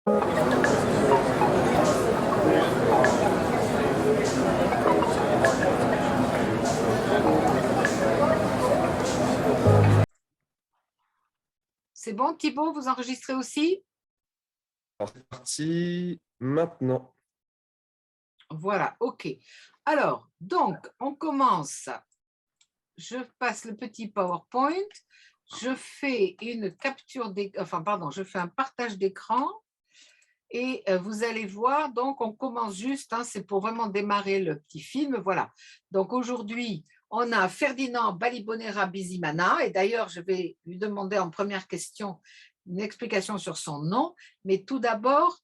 C'est bon, Thibaut, vous enregistrez aussi? C'est parti maintenant. Voilà, OK. Alors, donc, on commence. Je passe le petit PowerPoint. Je fais une capture enfin, pardon, je fais un partage d'écran. Et vous allez voir, donc, on commence juste, hein, c'est pour vraiment démarrer le petit film. Voilà. Donc, aujourd'hui, on a Ferdinand Balibonera Bizimana. Et d'ailleurs, je vais lui demander en première question une explication sur son nom. Mais tout d'abord,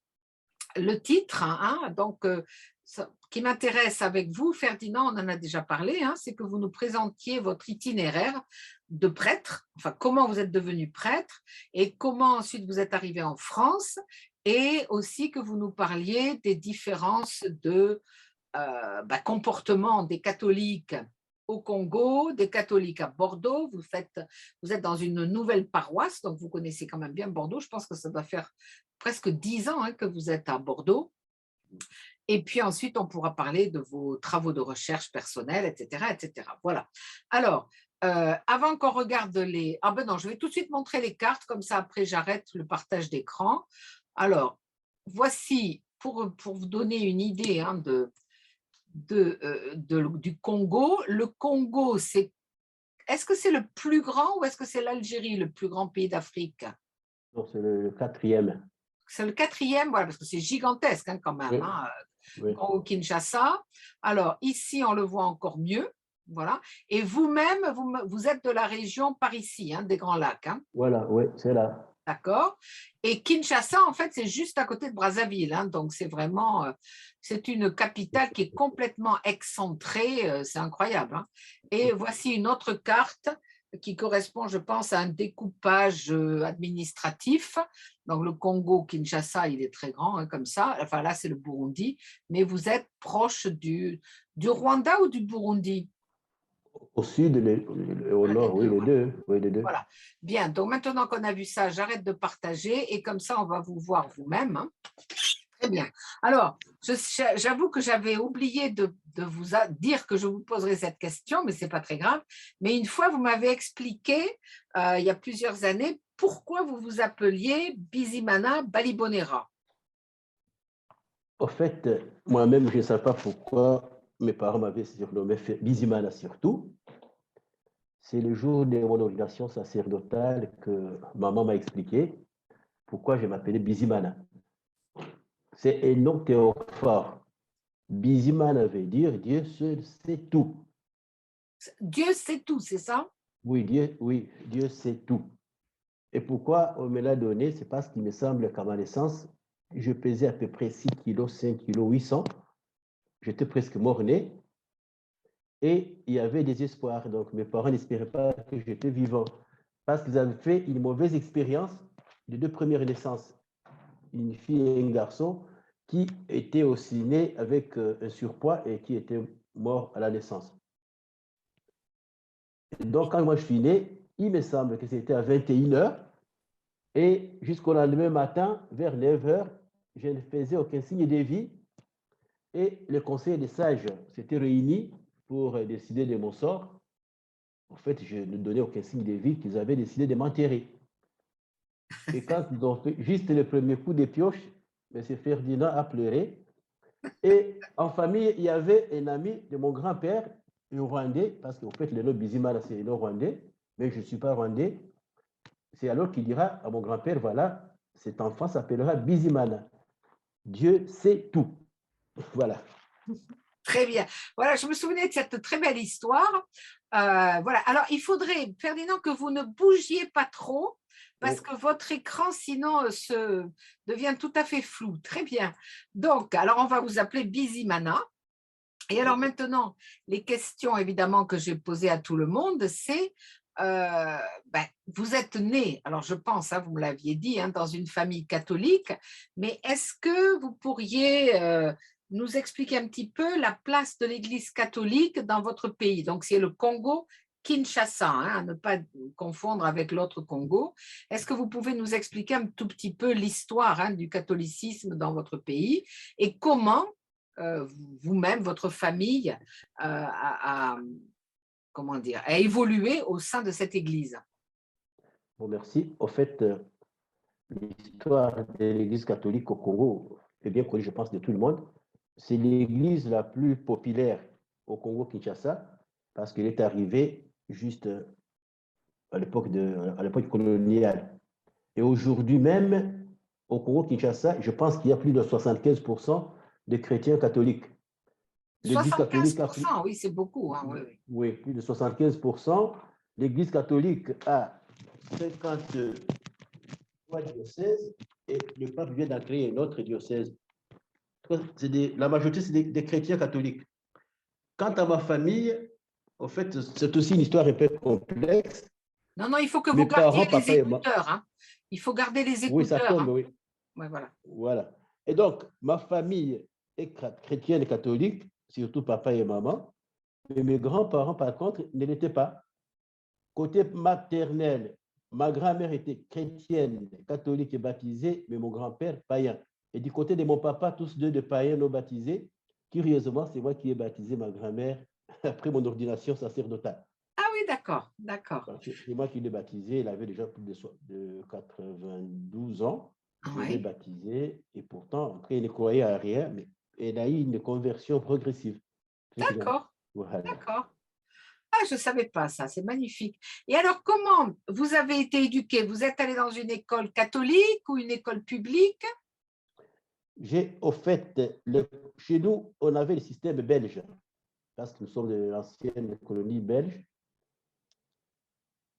le titre, hein, donc, qui m'intéresse avec vous, Ferdinand, on en a déjà parlé, hein, c'est que vous nous présentiez votre itinéraire de prêtre, enfin comment vous êtes devenu prêtre et comment ensuite vous êtes arrivé en France, et aussi que vous nous parliez des différences de comportement des catholiques au Congo, des catholiques à Bordeaux. Vous êtes dans une nouvelle paroisse, donc vous connaissez quand même bien Bordeaux. Je pense que ça doit faire presque 10 ans, hein, que vous êtes à Bordeaux. Et puis ensuite, on pourra parler de vos travaux de recherche personnels, etc. etc. Voilà. Alors, avant qu'on regarde les… Ah ben non, je vais tout de suite montrer les cartes, comme ça après j'arrête le partage d'écran. Alors, voici, pour vous donner une idée, hein, du Congo. Le Congo, est-ce que c'est le plus grand ou est-ce que c'est l'Algérie, le plus grand pays d'Afrique? Non, c'est le quatrième. C'est le quatrième, voilà, parce que c'est gigantesque, hein, quand même, Oui. hein, Oui. Congo-Kinshasa. Alors, ici, on le voit encore mieux. Voilà. Et vous-même, vous êtes de la région par ici, hein, des Grands Lacs. Hein. Voilà, oui, c'est là. D'accord. Et Kinshasa, en fait, c'est juste à côté de Brazzaville. Hein, donc, c'est vraiment, c'est une capitale qui est complètement excentrée. C'est incroyable. Hein. Et voici une autre carte qui correspond, je pense, à un découpage administratif. Donc, le Congo, Kinshasa, il est très grand, hein, comme ça. Enfin, là, c'est le Burundi. Mais vous êtes proche du Rwanda ou du Burundi? Au sud, au nord, oui, les deux. Oui, les deux. Voilà. Bien, donc maintenant qu'on a vu ça, j'arrête de partager et comme ça, on va vous voir vous-même. Hein. Très bien. Alors, j'avoue que j'avais oublié de vous dire que je vous poserai cette question, mais ce n'est pas très grave. Mais une fois, vous m'avez expliqué, il y a plusieurs années, pourquoi vous vous appeliez Bizimana Balibonera. Au fait, moi-même, je ne sais pas pourquoi mes parents m'avaient surnommé Bizimana surtout. C'est le jour de mon ordination sacerdotale que maman m'a expliqué pourquoi je m'appelais Bizimana. C'est un nom théophore. Bizimana veut dire Dieu seul sait tout. Dieu sait tout, c'est ça? Oui, Dieu sait tout. Et pourquoi on me l'a donné? C'est parce qu'il me semble qu'à ma naissance, je pesais à peu près 6 kg, 5 kg, 800. J'étais presque mort-né. Et il y avait des espoirs. Donc, mes parents n'espéraient pas que j'étais vivant. Parce qu'ils avaient fait une mauvaise expérience de 2 premières naissances. Une fille et un garçon qui étaient aussi nés avec un surpoids et qui étaient morts à la naissance. Et donc, quand moi je suis né, il me semble que c'était à 21h. Et jusqu'au lendemain matin, vers 9h, je ne faisais aucun signe de vie. Et le conseil des sages s'était réuni pour décider de mon sort. En fait, je ne donnais aucun signe de vie qu'ils avaient décidé de m'enterrer. Et quand ils ont fait juste le premier coup de pioche, M. Ferdinand a pleuré. Et en famille, il y avait un ami de mon grand-père, un Rwandais, parce qu'en fait, le nom Bizimana, c'est un nom rwandais, mais je ne suis pas rwandais. C'est alors qu'il dira à mon grand-père, voilà, cet enfant s'appellera Bizimana. Dieu sait tout. Voilà. Très bien. Voilà, je me souvenais de cette très belle histoire. Voilà. Alors, il faudrait, Ferdinand, que vous ne bougiez pas trop parce que votre écran, sinon, devient tout à fait flou. Très bien. Donc, alors, on va vous appeler Bizimana. Et alors maintenant, les questions, évidemment, que j'ai posées à tout le monde, c'est, vous êtes né, alors je pense, hein, vous me l'aviez dit, hein, dans une famille catholique, mais est-ce que vous pourriez nous expliquer un petit peu la place de l'Église catholique dans votre pays? Donc, c'est le Congo Kinshasa, hein, à ne pas confondre avec l'autre Congo. Est-ce que vous pouvez nous expliquer un tout petit peu l'histoire, hein, du catholicisme dans votre pays et comment vous-même, votre famille, comment dire, a évolué au sein de cette église? Bon, merci. Au fait, l'histoire de l'Église catholique au Congo est bien connue, je pense, de tout le monde. C'est l'église la plus populaire au Congo-Kinshasa parce qu'elle est arrivée juste à l'époque coloniale. Et aujourd'hui même, au Congo-Kinshasa, je pense qu'il y a plus de 75% de chrétiens catholiques. L'Église catholique a plus, 75%, oui, c'est beaucoup. Hein, oui, oui. oui, plus de 75%. L'Église catholique a 53 diocèses et le pape vient d'en créer un autre diocèse. La majorité, c'est des chrétiens catholiques. Quant à ma famille, en fait, c'est aussi une histoire un peu complexe. Non, non, il faut que Mes vous gardiez parents, les papa et maman. écouteurs. Hein. Il faut garder les Oui, ça écouteurs. tombe, Hein. oui. Ouais, voilà. Voilà. Et donc, ma famille est chrétienne et catholique, surtout papa et maman. Mais mes grands-parents, par contre, ne l'étaient pas. Côté maternel, ma grand-mère était chrétienne, catholique et baptisée, mais mon grand-père, païen. Et du côté de mon papa, tous deux de païens non baptisés. Curieusement, c'est moi qui ai baptisé ma grand-mère après mon ordination sacerdotale. Ah oui, d'accord, d'accord. C'est moi qui l'ai baptisé, il avait déjà plus de 92 ans. Je l'ai Ouais. baptisé et pourtant, après, il ne croyait à rien, mais il a eu une conversion progressive. D'accord, Voilà. d'accord. Ah, je ne savais pas ça, c'est magnifique. Et alors, comment vous avez été éduqué? Vous êtes allé dans une école catholique ou une école publique? Au fait, chez nous, on avait le système belge, parce que nous sommes de l'ancienne colonie belge.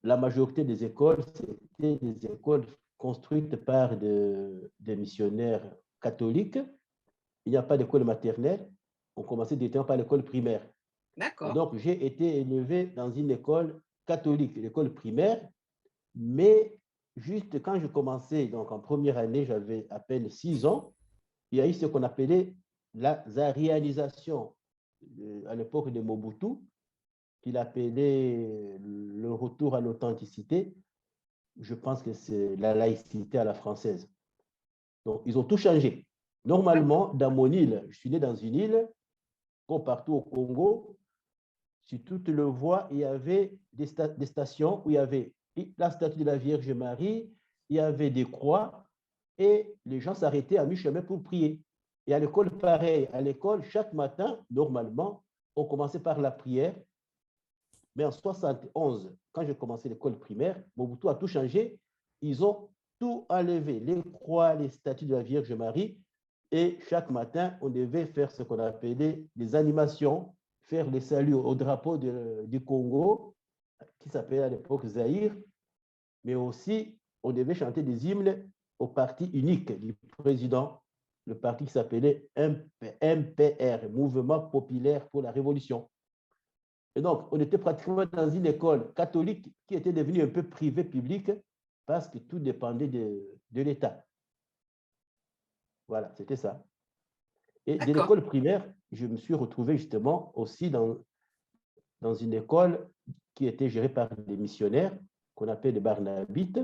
La majorité des écoles, c'était des écoles construites par des missionnaires catholiques. Il n'y a pas d'école maternelle. On commençait directement par l'école primaire. Et D'accord. donc, j'ai été élevé dans une école catholique, l'école primaire, mais juste quand je commençais, donc en première année, j'avais à peine 6 ans, il y a eu ce qu'on appelait la zaréanisation à l'époque de Mobutu, qu'il appelait le retour à l'authenticité. Je pense que c'est la laïcité à la française. Donc, ils ont tout changé. Normalement, dans mon île, je suis né dans une île, comme partout au Congo, si tu te le vois, il y avait des stations où il y avait la statue de la Vierge Marie, il y avait des croix, et les gens s'arrêtaient à mi-chemin pour prier. Et à l'école, pareil. À l'école, chaque matin, normalement, on commençait par la prière. Mais en 71, quand j'ai commencé l'école primaire, Mobutu a tout changé. Ils ont tout enlevé, les croix, les statues de la Vierge Marie. Et chaque matin, on devait faire ce qu'on appelait des animations, faire les saluts au drapeau du Congo, qui s'appelait à l'époque Zaïre. Mais aussi, on devait chanter des hymnes au parti unique du président, le parti qui s'appelait MPR, Mouvement populaire pour la révolution. Et donc, on était pratiquement dans une école catholique qui était devenue un peu privée publique parce que tout dépendait de l'État. Voilà, c'était ça. Et de l'école primaire, je me suis retrouvé justement aussi dans une école qui était gérée par des missionnaires qu'on appelle des Barnabites.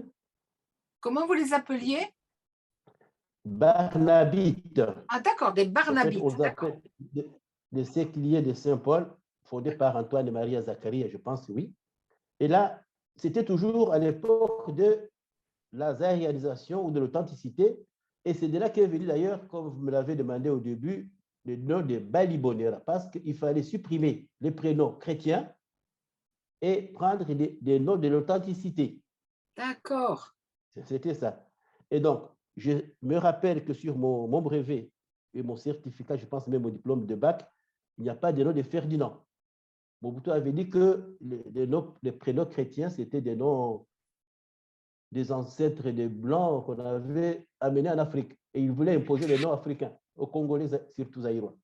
Comment vous les appeliez? Barnabites. Ah, d'accord, des Barnabites. En fait, on appelle des séculiers de Saint-Paul, fondés par Antoine et Maria Zacharie, je pense, oui. Et là, c'était toujours à l'époque de la zaïrisation ou de l'authenticité. Et c'est de là qu'est venu d'ailleurs, comme vous me l'avez demandé au début, le nom de Balibonera, parce qu'il fallait supprimer les prénoms chrétiens et prendre des noms de l'authenticité. D'accord. C'était ça. Et donc, je me rappelle que sur mon brevet et mon certificat, je pense même au diplôme de bac, il n'y a pas de nom de Ferdinand. Mobutu avait dit que les prénoms chrétiens, c'était des noms des ancêtres des Blancs qu'on avait amenés en Afrique. Et il voulait imposer les noms africains, aux Congolais, surtout zaïrois.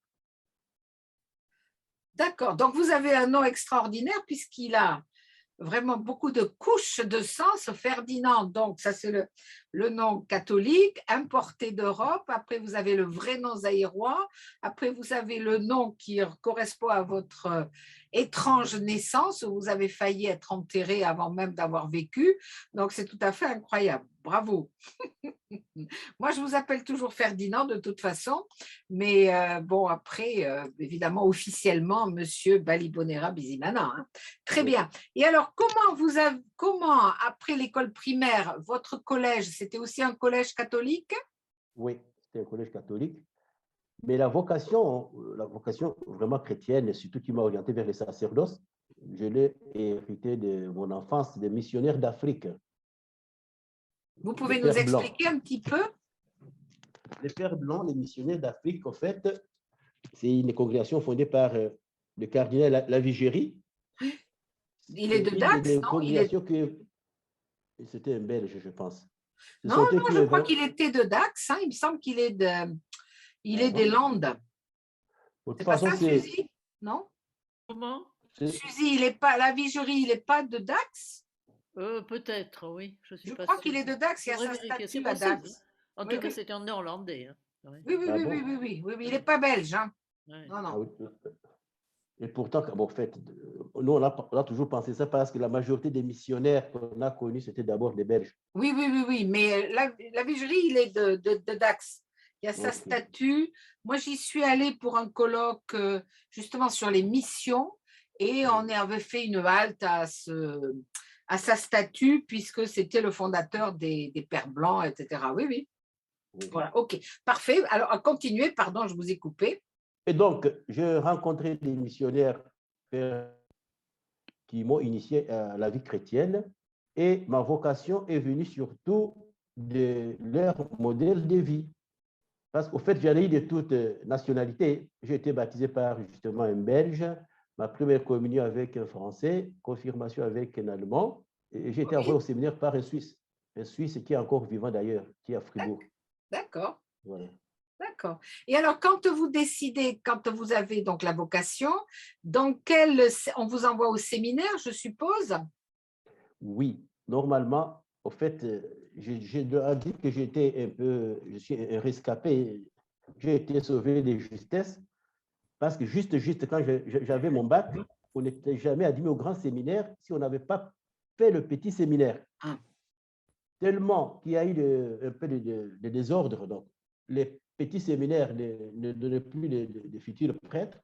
D'accord. Donc, vous avez un nom extraordinaire puisqu'il a vraiment beaucoup de couches de sang, ce Ferdinand. Donc, ça, c'est le nom catholique importé d'Europe. Après, vous avez le vrai nom zaïrois. Après, vous avez le nom qui correspond à votre étrange naissance où vous avez failli être enterré avant même d'avoir vécu. Donc, c'est tout à fait incroyable. Bravo. Moi, je vous appelle toujours Ferdinand de toute façon, mais bon, après, évidemment, officiellement, Monsieur Balibonera Bizimana. Hein. Très bien. Et alors, comment, après l'école primaire, votre collège, c'était aussi un collège catholique? Oui, c'était un collège catholique. Mais la vocation vraiment chrétienne, surtout qui m'a orienté vers le sacerdoce, je l'ai hérité de mon enfance des missionnaires d'Afrique, Vous les pouvez nous Pères Blancs. expliquer un petit peu? Les Pères Blancs, les missionnaires d'Afrique, en fait, c'est une congrégation fondée par le cardinal Lavigérie. Il est de C'est une Dax, des non? Il est... congrégations que c'était un Belge, je pense. Ce Non, sont eux non, qui je crois évoquent. qu'il était de Dax. Hein. Il me semble qu'il est il est des Landes. De toute C'est pas façon, ça, Suzy? Non? Comment? Suzy, il est pas, la Vigerie, il n'est pas de Dax? Peut-être, oui. Je suis Je pas crois sûre. qu'il est de Dax. Il y a Faudrait sa vérifier. C'est statue à possible. Dax. En Oui, tout cas, oui. c'était en néerlandais. Hein. Ouais. Oui, oui, Ah oui, bon? oui, oui, oui, oui, oui. Il n'est pas belge. Hein. Ouais. Non, Ah non. oui. Et pourtant, en fait, nous, on a toujours pensé ça parce que la majorité des missionnaires qu'on a connus, c'était d'abord des Belges. Oui, oui, oui, oui. Mais la Vigerie, il est de Dax. Il y a sa Ok. statue. Moi, j'y suis allée pour un colloque justement sur les missions et on avait fait une halte à sa statue puisque c'était le fondateur des Pères Blancs, etc. Oui, oui. Oui. Voilà, ok. Parfait. Alors, à continuer, pardon, je vous ai coupé. Et donc, j'ai rencontré des missionnaires qui m'ont initié à la vie chrétienne et ma vocation est venue surtout de leur modèle de vie. Parce qu'au fait, j'en ai eu de toutes nationalités. J'ai été baptisé par justement un Belge, ma première communion avec un Français, confirmation avec un Allemand, et j'ai été envoyé au séminaire par un Suisse qui est encore vivant d'ailleurs, qui est à Fribourg. D'accord. Voilà. D'accord. Et alors, quand vous décidez, quand vous avez donc la vocation, on vous envoie au séminaire, je suppose? Oui, normalement, au fait, je dois dire que je suis un rescapé. J'ai été sauvé de justesse parce que juste quand j'avais mon bac, on n'était jamais admis au grand séminaire si on n'avait pas fait le petit séminaire. Ah. Tellement qu'il y a eu un peu de désordre. Donc, les petits séminaires ne donnaient plus de futurs prêtres.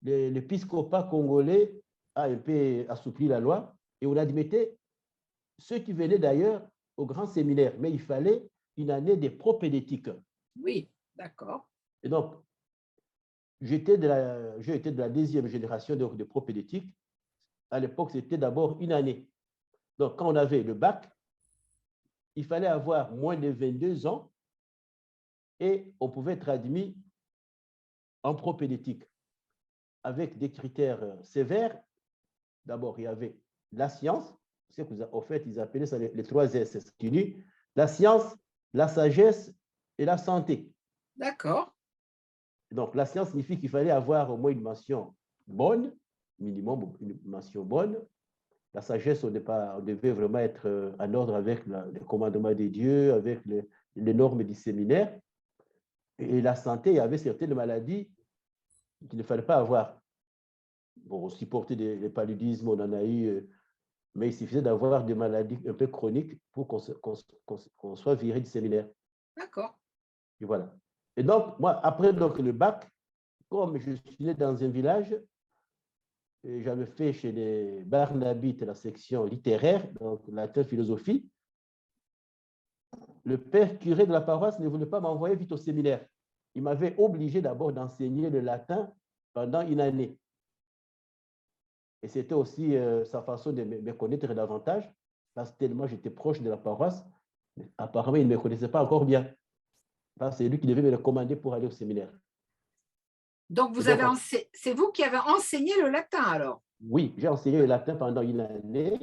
L'épiscopat congolais a un peu assoupli la loi et on admettait ceux qui venaient d'ailleurs au grand séminaire, mais il fallait une année de propédétique. Oui, d'accord. Et donc, j'ai été de la deuxième génération de propédétique. À l'époque, c'était d'abord une année. Donc, quand on avait le bac, il fallait avoir moins de 22 ans et on pouvait être admis en propédétique avec des critères sévères. D'abord, il y avait la science, en fait, ils appelaient ça les 3 S, la science, la sagesse et la santé. D'accord. Donc, la science signifie qu'il fallait avoir au moins une mention bonne, minimum une mention bonne. La sagesse, on devait vraiment être en ordre avec le commandement des dieux, avec les normes du séminaire. Et la santé, il y avait certaines maladies qu'il ne fallait pas avoir. Bon, on supportait les paludismes, on en a eu, mais il suffisait d'avoir des maladies un peu chroniques pour qu'on soit viré du séminaire. D'accord. Et voilà. Et donc, moi, après donc, le bac, comme je suis né dans un village, j'avais fait chez les Barnabites la section littéraire, donc latin philosophie. Le père curé de la paroisse ne voulait pas m'envoyer vite au séminaire. Il m'avait obligé d'abord d'enseigner le latin pendant une année. Et c'était aussi sa façon de me connaître davantage, parce que tellement j'étais proche de la paroisse, apparemment, il ne me connaissait pas encore bien. C'est lui qui devait me recommander pour aller au séminaire. Donc, c'est vous qui avez enseigné le latin alors? Oui, j'ai enseigné le latin pendant une année.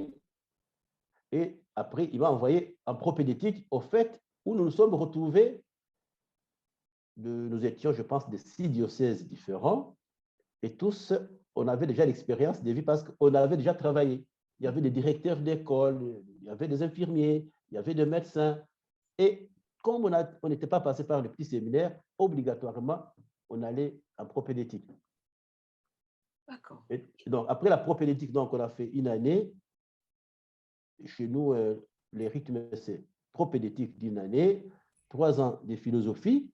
Et après, il m'a envoyé en propédétique, au fait, où nous nous sommes retrouvés. Nous étions, je pense, de 6 diocèses différents. Et tous, on avait déjà l'expérience de vie parce qu'on avait déjà travaillé. Il y avait des directeurs d'école, il y avait des infirmiers, il y avait des médecins. Et comme on n'était pas passé par le petit séminaire, obligatoirement, on allait en propédétique. D'accord. Et donc, après la propédeutique, donc, on a fait une année. Chez nous, les rythmes, c'est propédeutique d'une année, 3 ans de philosophie,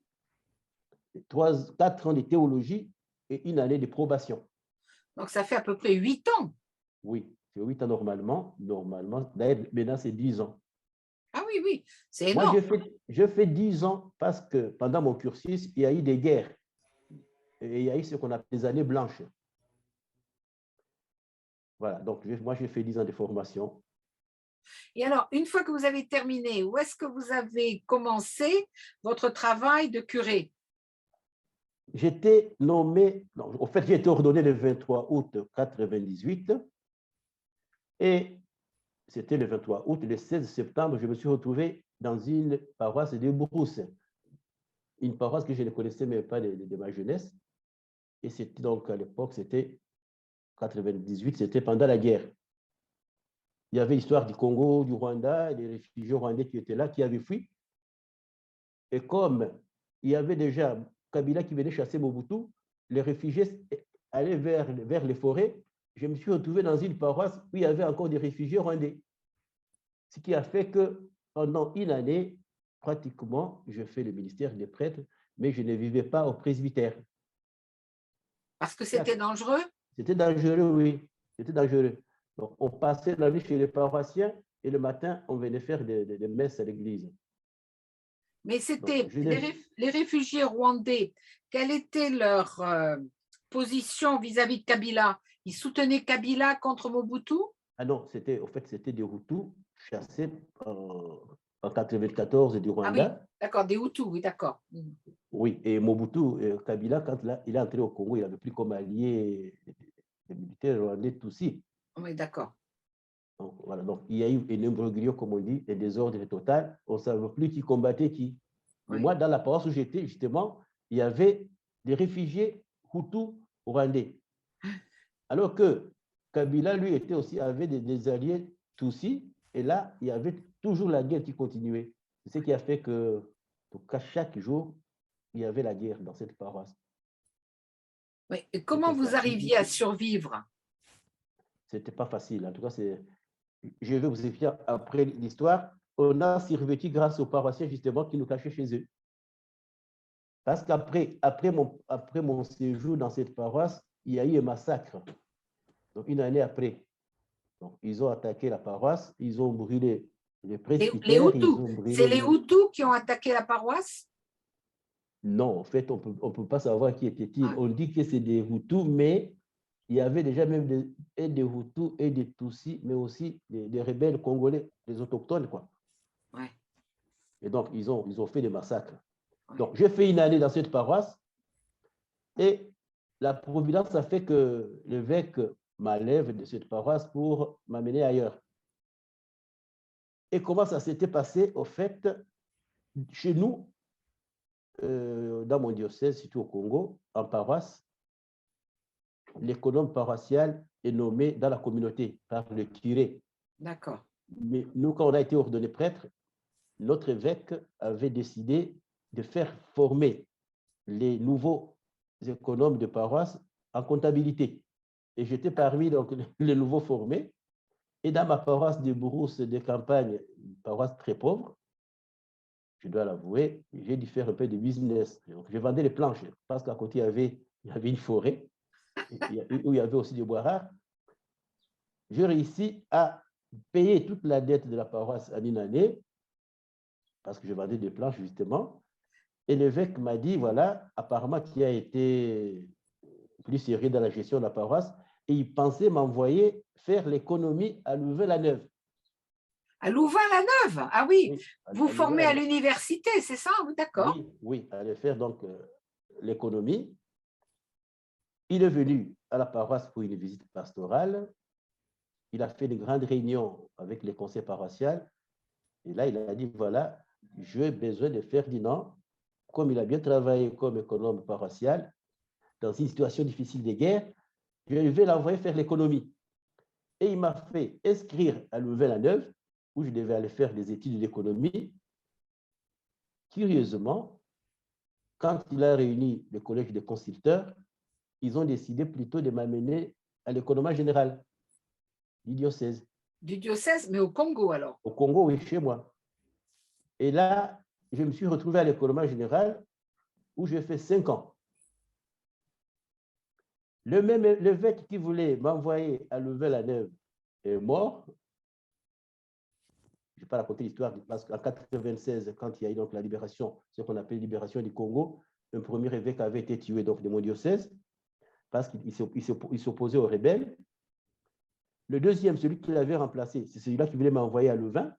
4 ans de théologie et une année de probation. Donc, ça fait à peu près 8 ans. Oui, c'est 8 ans normalement. D'ailleurs, maintenant, c'est 10 ans. Ah oui, oui, c'est Moi, énorme. je fais 10 ans parce que pendant mon cursus, il y a eu des guerres. Et il y a eu ce qu'on appelle les années blanches. Voilà, donc moi, j'ai fait 10 ans de formation. Et alors, une fois que vous avez terminé, où est-ce que vous avez commencé votre travail de curé? J'étais nommé, non, en fait, j'ai été ordonné le 23 août 1998 et c'était le 23 août, le 16 septembre, je me suis retrouvé dans une paroisse de Brousse, une paroisse que je ne connaissais même pas de ma jeunesse. Et c'était donc à l'époque, c'était 98, c'était pendant la guerre. Il y avait l'histoire du Congo, du Rwanda, des réfugiés rwandais qui étaient là, qui avaient fui. Et comme il y avait déjà Kabila qui venait chasser Mobutu, les réfugiés allaient vers les forêts. Je me suis retrouvé dans une paroisse où il y avait encore des réfugiés rwandais. Ce qui a fait que pendant une année, pratiquement, je fais le ministère des prêtres, mais je ne vivais pas au presbytère. Parce que c'était dangereux? C'était dangereux, oui. C'était dangereux. Donc, on passait la nuit chez les paroissiens et le matin, on venait faire des messes à l'église. Mais c'était Donc, les réfugiés rwandais, quelle était leur position vis-à-vis de Kabila? Ils soutenaient Kabila contre Mobutu? Ah non, en fait, c'était des Hutus chassés en 1994 du Ah oui, Rwanda. d'accord, des Hutus, oui, d'accord. Oui, et Mobutu, Kabila, quand il est entré au Congo, il n'avait plus comme allié les militaires rwandais Tutsis. Oui, d'accord. Donc, voilà, donc il y a eu un imbroglio, comme on dit, et désordre total. On ne savait plus qui combattait qui. Mais Oui. moi, dans la paroisse où j'étais, justement, il y avait des réfugiés Hutus rwandais. Alors que Kabila, lui, était aussi, avait des alliés Tutsis, et là, il y avait toujours la guerre qui continuait. C'est ce qui a fait que, donc, à chaque jour, il y avait la guerre dans cette paroisse. Oui. Et comment C'était vous ça. arriviez à survivre? C'était pas facile. En tout cas, je vais vous expliquer après l'histoire. On a survécu grâce aux paroissiens, justement, qui nous cachaient chez eux. Parce après mon séjour dans cette paroisse, il y a eu un massacre. Donc, une année après, donc, ils ont attaqué la paroisse, ils ont brûlé les Les presbytères, ils Hutus, ont c'est brûlé les Hutus qui ont attaqué la paroisse? Non, en fait, on peut pas savoir qui était-il. Ah, On dit que c'est des Hutus, mais il y avait déjà même des Hutus et des Tutsis, mais aussi des rebelles congolais, des autochtones, quoi. ouais, Et donc, ils ont fait des massacres. ouais. Donc, j'ai fait une année dans cette paroisse et la providence a fait que l'évêque m'enlève de cette paroisse pour m'amener ailleurs. Et comment ça s'était passé? Au fait, chez nous, dans mon diocèse, surtout au Congo, en paroisse, l'économe paroissial est nommé dans la communauté par le curé. D'accord. Mais nous, quand on a été ordonné prêtre, notre évêque avait décidé de faire former les nouveaux économes de paroisse en comptabilité. Et j'étais parmi donc, les nouveaux formés. Et dans ma paroisse de Brousse de campagne, une paroisse très pauvre, je dois l'avouer, j'ai dû faire un peu de business. Donc, je vendais les planches parce qu'à côté, il y avait une forêt où il y avait aussi des bois rares. J'ai réussi à payer toute la dette de la paroisse en une année parce que je vendais des planches justement. Et l'évêque m'a dit, voilà, apparemment tu as été plus sérieux dans la gestion de la paroisse et il pensait m'envoyer faire l'économie à Louvain-la-Neuve. À Louvain-la-Neuve? Ah oui, Oui, vous à formez à Louvain-la-Neuve. l'université, c'est ça? D'accord. Oui, oui, aller faire donc l'économie. Il est venu à la paroisse pour une visite pastorale. Il a fait une grande réunion avec les conseils paroissiaux. Et là, il a dit, voilà, j'ai besoin de Ferdinand, comme il a bien travaillé comme économe paroissial, dans une situation difficile de guerre, je vais l'envoyer faire l'économie. Et il m'a fait inscrire à Louvain-la-Neuve, où je devais aller faire des études d'économie. Curieusement, quand il a réuni le collège des consulteurs, ils ont décidé plutôt de m'amener à l'économie générale du diocèse. Du diocèse, mais au Congo alors. Au Congo, oui, chez moi. Et là, je me suis retrouvé à l'économie générale où j'ai fait 5 ans. Le même évêque qui voulait m'envoyer à Louvain-la-Neuve est mort. Je ne vais pas raconter l'histoire, parce qu'en 1996, quand il y a eu donc la libération, ce qu'on appelle libération du Congo, un premier évêque avait été tué donc, de mon diocèse parce qu'il s'opposait aux rebelles. Le deuxième, celui qui l'avait remplacé, c'est celui-là qui voulait m'envoyer à Louvain.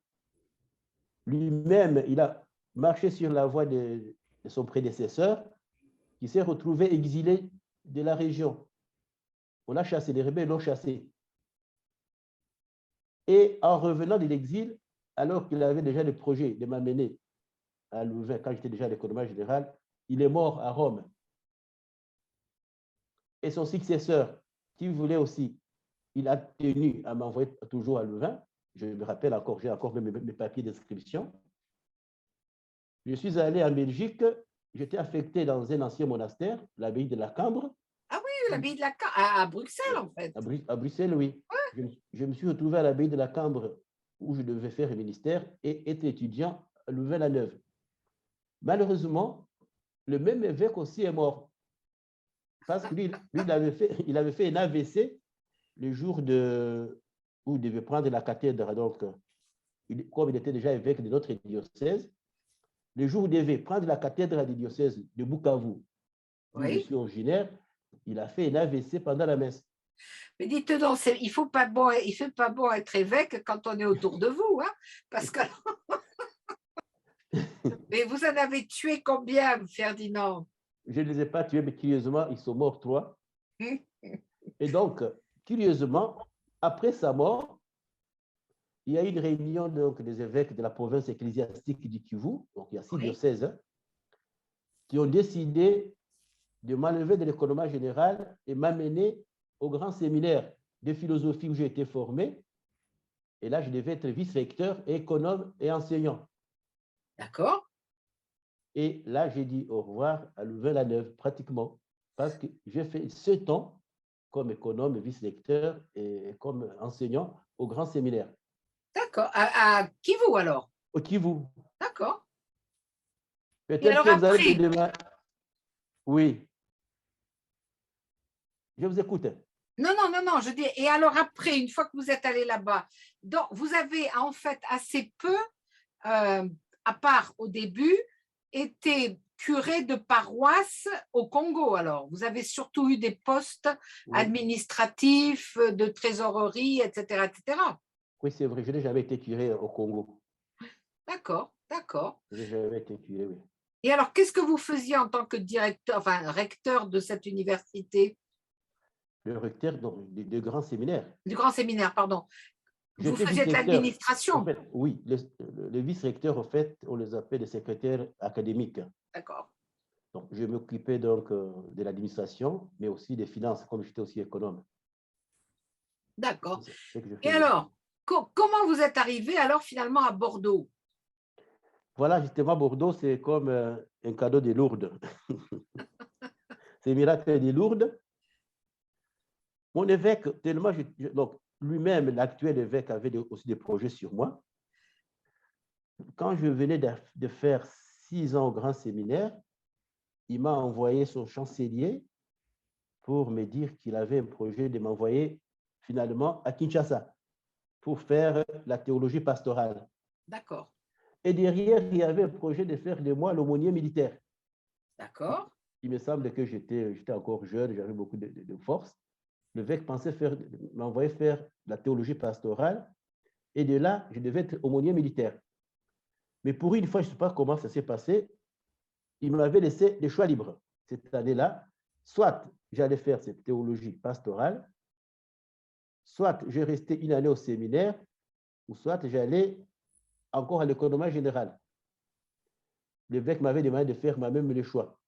Lui-même, il a marché sur la voie de son prédécesseur, qui s'est retrouvé exilé de la région. On a chassé, les rebelles l'ont chassé. Et en revenant de l'exil, alors qu'il avait déjà le projet de m'amener à Louvain, quand j'étais déjà à l'économie générale, il est mort à Rome. Et son successeur, qui voulait aussi, il a tenu à m'envoyer toujours à Louvain. Je me rappelle encore, j'ai encore mes papiers d'inscription. Je suis allé en Belgique, j'étais affecté dans un ancien monastère, l'abbaye de la Cambre. Ah oui, l'abbaye de la Cambre, à Bruxelles en fait. À Bruxelles, oui. Ouais. Je me suis retrouvé à l'abbaye de la Cambre où je devais faire le ministère et être étudiant à Louvain-la-Neuve. Malheureusement, le même évêque aussi est mort. Parce que lui il avait fait un AVC le jour où il devait prendre la cathèdre. Donc, comme il était déjà évêque de notre diocèse, le jour où il devait prendre la cathèdre du diocèse de Bukavu, où je suis originaire, il a fait un AVC pendant la messe. Mais dites donc, il ne fait pas bon être évêque quand on est autour de vous, hein, parce que... Mais vous en avez tué combien, Ferdinand? Je ne les ai pas tués, mais curieusement, ils sont morts 3. Et donc, curieusement, après sa mort, il y a eu une réunion donc, des évêques de la province ecclésiastique du Kivu, donc il y a 6 diocèses, qui ont décidé de m'enlever de l'économie générale et m'amener au grand séminaire de philosophie où j'ai été formé. Et là, je devais être vice-recteur, économe et enseignant. D'accord. Et là, j'ai dit au revoir à Louvain-la-Neuve, pratiquement, parce que j'ai fait 7 ans comme économe, vice-recteur et comme enseignant au grand séminaire. D'accord. À Kivu, alors? Au Kivu. D'accord. Peut-être que vous allez me demander... Oui. Je vous écoute. Non, je dis, et alors après, une fois que vous êtes allé là-bas, donc vous avez en fait assez peu, à part au début, été curé de paroisse au Congo. Alors, vous avez surtout eu des postes administratifs, de trésorerie, etc., etc. Oui, c'est vrai, je n'ai jamais été curé au Congo. D'accord. Je n'ai jamais été curé, oui. Et alors, qu'est-ce que vous faisiez en tant que directeur, enfin recteur de cette université? Le recteur du grand séminaire. Du grand séminaire, pardon. Vous faisiez de l'administration? En fait, oui, le vice-recteur, en fait, on les appelle les secrétaires académiques. D'accord. Donc, je m'occupais donc de l'administration, mais aussi des finances, comme j'étais aussi économe. D'accord. Et alors, comment vous êtes arrivé alors finalement à Bordeaux? Voilà, justement, Bordeaux, c'est comme un cadeau de Lourdes. C'est miracle de Lourdes. Mon évêque, tellement, donc lui-même, l'actuel évêque, avait aussi des projets sur moi. Quand je venais de faire 6 ans au grand séminaire, il m'a envoyé son chancelier pour me dire qu'il avait un projet de m'envoyer finalement à Kinshasa pour faire la théologie pastorale. D'accord. Et derrière, il y avait un projet de faire de moi l'aumônier militaire. D'accord. Il me semble que j'étais encore jeune, j'avais beaucoup de force. L'évêque pensait m'envoyer faire la théologie pastorale et de là, je devais être aumônier militaire. Mais pour une fois, je ne sais pas comment ça s'est passé, il m'avait laissé le choix libre cette année-là. Soit j'allais faire cette théologie pastorale, soit je restais une année au séminaire, ou soit j'allais encore à l'économie générale. L'évêque m'avait demandé de faire moi-même le choix.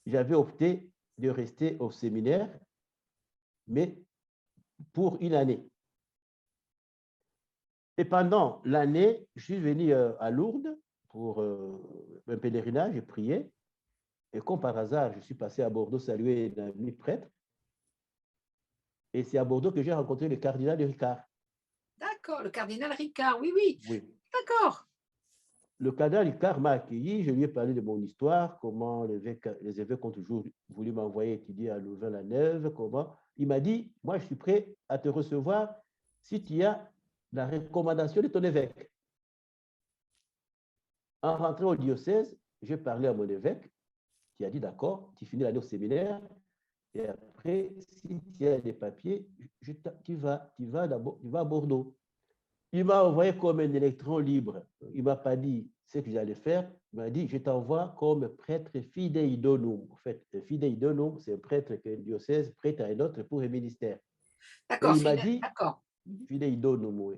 J'avais opté de rester au séminaire, mais pour une année. Et pendant l'année, je suis venu à Lourdes pour un pèlerinage, j'ai prié. Et comme par hasard, je suis passé à Bordeaux saluer un ami prêtre. Et c'est à Bordeaux que j'ai rencontré le cardinal de Ricard. D'accord, le cardinal Ricard, oui, oui. Oui. D'accord. Le cardinal Ricard m'a accueilli, je lui ai parlé de mon histoire, comment les évêques ont toujours voulu m'envoyer étudier à Louvain-la-Neuve, comment. Il m'a dit, moi je suis prêt à te recevoir si tu as la recommandation de ton évêque. En rentrant au diocèse, j'ai parlé à mon évêque, qui a dit, d'accord, tu finis l'année au séminaire, et après, si tu as des papiers, tu vas à Bordeaux. Il m'a envoyé comme un électron libre. Il ne m'a pas dit ce que j'allais faire. Il m'a dit, je t'envoie comme prêtre fidei donum. En fait, fidei donum, c'est un prêtre qu'un diocèse prête à un autre pour un ministère. Et D'accord, il m'a dit, d'accord. fidei donum, oui.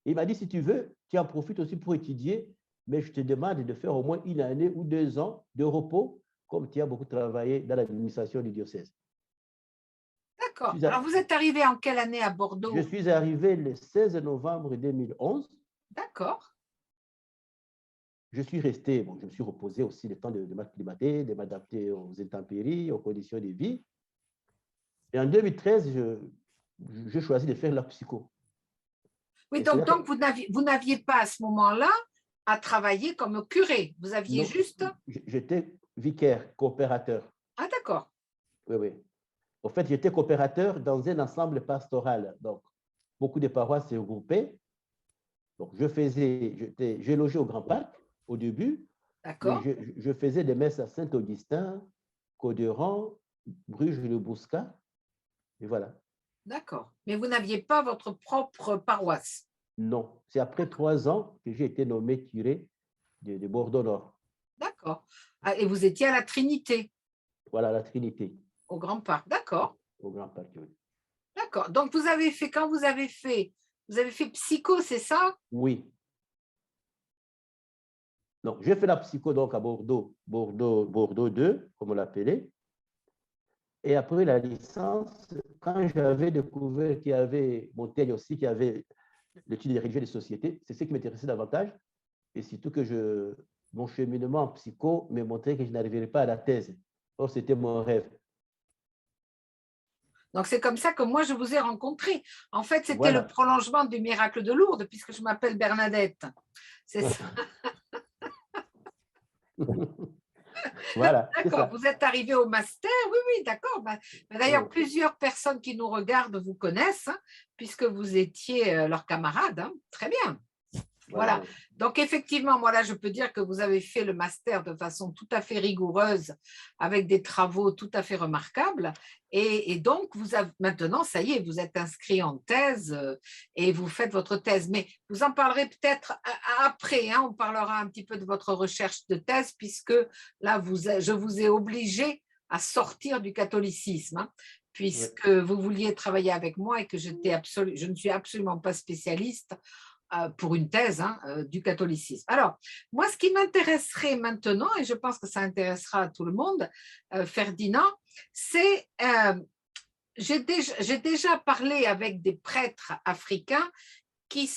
Il m'a dit, si tu veux, tu en profites aussi pour étudier, mais je te demande de faire au moins 1 année ou 2 ans de repos, comme tu as beaucoup travaillé dans l'administration du diocèse. D'accord. Alors, vous êtes arrivé en quelle année à Bordeaux? Je suis arrivé le 16 novembre 2011. D'accord. Je suis resté, bon, je me suis reposé aussi le temps de m'acclimater, de m'adapter aux intempéries, aux conditions de vie. Et en 2013, je choisis de faire la psycho. Oui, donc vous n'aviez pas à ce moment-là à travailler comme curé. Vous aviez juste… J'étais vicaire, coopérateur. Ah, d'accord. Oui, oui. En fait, j'étais coopérateur dans un ensemble pastoral. Donc, beaucoup de paroisses se regroupaient. Donc, j'ai logé au Grand Parc au début. D'accord. Je faisais des messes à Saint-Augustin, Cauderon, Bruges-le-Bouscat, et voilà. D'accord. Mais vous n'aviez pas votre propre paroisse? Non. C'est après 3 ans que j'ai été nommé curé de Bordeaux-Nord. D'accord. Ah, et vous étiez à la Trinité? Voilà, la Trinité. Au Grand Parc, d'accord. Au Grand Parc, oui. D'accord. Donc, quand vous avez fait psycho, c'est ça? Oui. Donc, j'ai fait la psycho donc à Bordeaux 2, comme on l'appelait. Et après la licence, quand j'avais découvert qu'il y avait Montaigne aussi, qui avait l'étude des religions des sociétés, c'est ce qui m'intéressait davantage. Et surtout que mon cheminement en psycho me montrait que je n'arriverais pas à la thèse. Or, c'était mon rêve. Donc, c'est comme ça que moi, je vous ai rencontré. En fait, c'était Voilà. le prolongement du miracle de Lourdes, puisque je m'appelle Bernadette. C'est ça. Voilà. D'accord, vous êtes arrivé au master, oui, oui, d'accord. D'ailleurs, plusieurs personnes qui nous regardent vous connaissent, hein, puisque vous étiez leur camarade. Hein. Très bien. Voilà. Donc, effectivement, moi, là, je peux dire que vous avez fait le master de façon tout à fait rigoureuse, avec des travaux tout à fait remarquables. Et donc, maintenant, ça y est, vous êtes inscrit en thèse et vous faites votre thèse. Mais vous en parlerez peut-être après. Hein, on parlera un petit peu de votre recherche de thèse, puisque là, je vous ai obligé à sortir du catholicisme. Hein, puisque vous vouliez travailler avec moi et que je ne suis absolument pas spécialiste pour une thèse du catholicisme. Alors, moi, ce qui m'intéresserait maintenant, et je pense que ça intéressera tout le monde, Ferdinand, c'est, j'ai déjà parlé avec des prêtres africains qui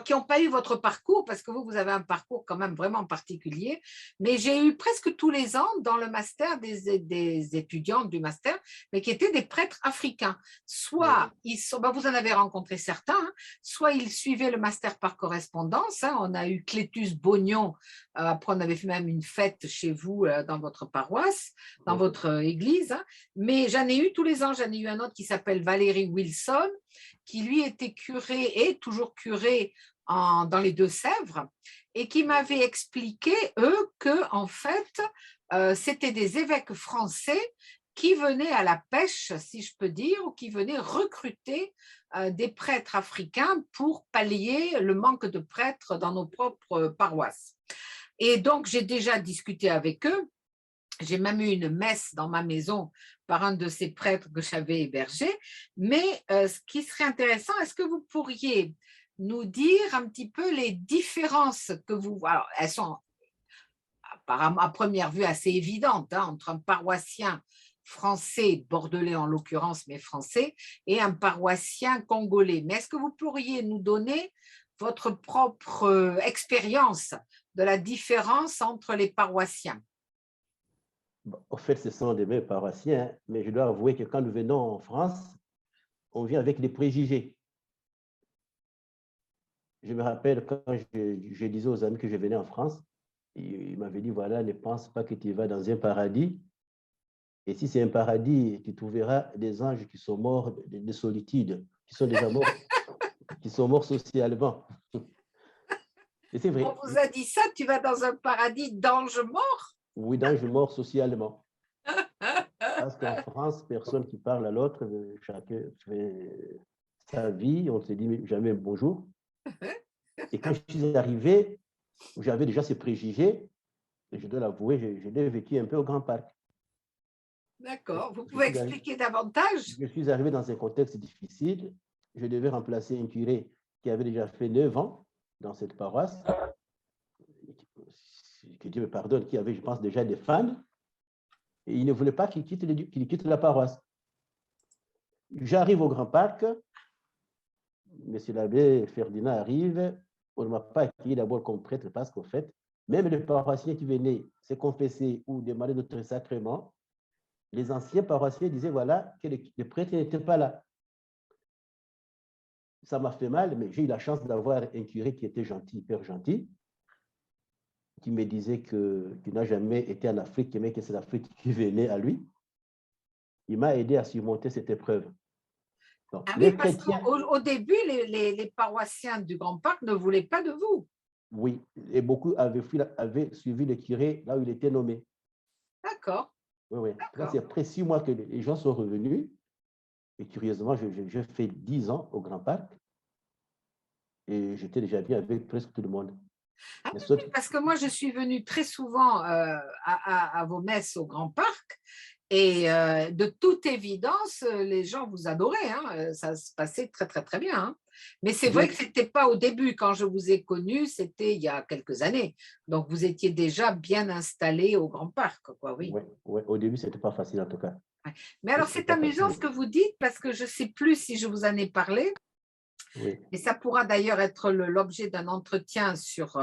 n'ont pas eu votre parcours, parce que vous avez un parcours quand même vraiment particulier, mais j'ai eu presque tous les ans dans le master des étudiantes du master, mais qui étaient des prêtres africains. Soit vous en avez rencontré certains, hein, soit ils suivaient le master par correspondance. Hein, on a eu Clétus Bognon, après on avait fait même une fête chez vous dans votre paroisse, dans votre église, hein, mais j'en ai eu tous les ans. J'en ai eu un autre qui s'appelle Valérie Wilson, qui lui était curé et toujours curé dans les Deux-Sèvres et qui m'avait expliqué, eux, que en fait, c'était des évêques français qui venaient à la pêche, si je peux dire, ou qui venaient recruter des prêtres africains pour pallier le manque de prêtres dans nos propres paroisses. Et donc, j'ai déjà discuté avec eux. J'ai même eu une messe dans ma maison par un de ces prêtres que j'avais hébergé. Mais ce qui serait intéressant, est-ce que vous pourriez nous dire un petit peu les différences que vous… Alors, elles sont à première vue assez évidentes hein, entre un paroissien français, bordelais en l'occurrence, mais français, et un paroissien congolais. Mais est-ce que vous pourriez nous donner votre propre expérience de la différence entre les paroissiens? Bon, au fait, ce sont des mêmes paroissiens, mais je dois avouer que quand nous venons en France, on vient avec des préjugés. Je me rappelle quand je disais aux amis que je venais en France, ils m'avaient dit, voilà, ne pense pas que tu vas dans un paradis. Et si c'est un paradis, tu trouveras des anges qui sont morts de solitude, qui sont déjà morts, qui sont morts socialement. Et c'est vrai. On vous a dit ça, tu vas dans un paradis d'anges morts? Oui, d'anges morts socialement. Parce qu'en France, personne qui parle à l'autre, chacun fait sa vie, on ne se dit jamais bonjour. Et quand je suis arrivé, j'avais déjà ces préjugés, et je dois l'avouer, je l'ai vécu un peu au Grand Parc. D'accord. Vous pouvez expliquer davantage? Je suis arrivé dans un contexte difficile. Je devais remplacer un curé qui avait déjà fait 9 ans dans cette paroisse, que Dieu me pardonne, qui avait, je pense, déjà des fans, et il ne voulait pas qu'il quitte la paroisse. J'arrive au Grand Parc, monsieur l'abbé Ferdinand arrive, on ne m'a pas accueilli d'abord comme prêtre parce qu'au fait, même les paroissiens qui venaient se confesser ou demander notre sacrement, les anciens paroissiens disaient voilà que le prêtre n'était pas là. Ça m'a fait mal, mais j'ai eu la chance d'avoir un curé qui était gentil, hyper gentil, qui me disait qu'il n'a jamais été en Afrique, mais que c'est l'Afrique qui venait à lui. Il m'a aidé à surmonter cette épreuve. Donc, Ah oui, les parce chrétiens, qu'au début, les paroissiens du Grand Parc ne voulaient pas de vous. oui, et beaucoup avaient suivi le curé là où il était nommé. D'accord, Oui, oui. d'accord. C'est après 6 mois que les gens sont revenus. Et curieusement, je fais 10 ans au Grand Parc et j'étais déjà bien avec presque tout le monde. Ah Les oui, autres, oui, parce que moi, je suis venue très souvent à vos messes au Grand Parc et de toute évidence, les gens vous adoraient. Hein, ça se passait très, très, très bien. Hein. Mais c'est vrai que ce n'était pas au début. Quand je vous ai connu, c'était il y a quelques années. Donc, vous étiez déjà bien installé au Grand Parc, quoi, oui. ouais, ouais, au début, ce n'était pas facile en tout cas. Ouais. Mais alors, c'est amusant ce que vous dites parce que je ne sais plus si je vous en ai parlé. Oui. Et ça pourra d'ailleurs être l'objet d'un entretien sur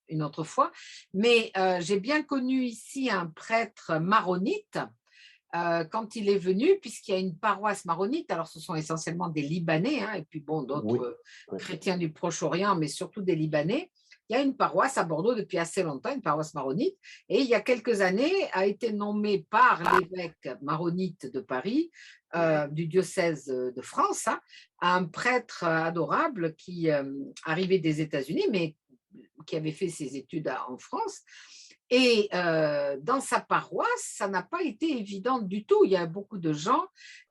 une autre fois. Mais j'ai bien connu ici un prêtre maronite quand il est venu, puisqu'il y a une paroisse maronite. Alors, ce sont essentiellement des Libanais, hein, et puis bon, d'autres Oui. chrétiens du Proche-Orient, mais surtout des Libanais. Il y a une paroisse à Bordeaux depuis assez longtemps, une paroisse maronite, et il y a quelques années a été nommé par l'évêque maronite de Paris, du diocèse de France, hein, un prêtre adorable qui arrivait des États-Unis, mais qui avait fait ses études en France. Et dans sa paroisse, ça n'a pas été évident du tout. Il y a beaucoup de gens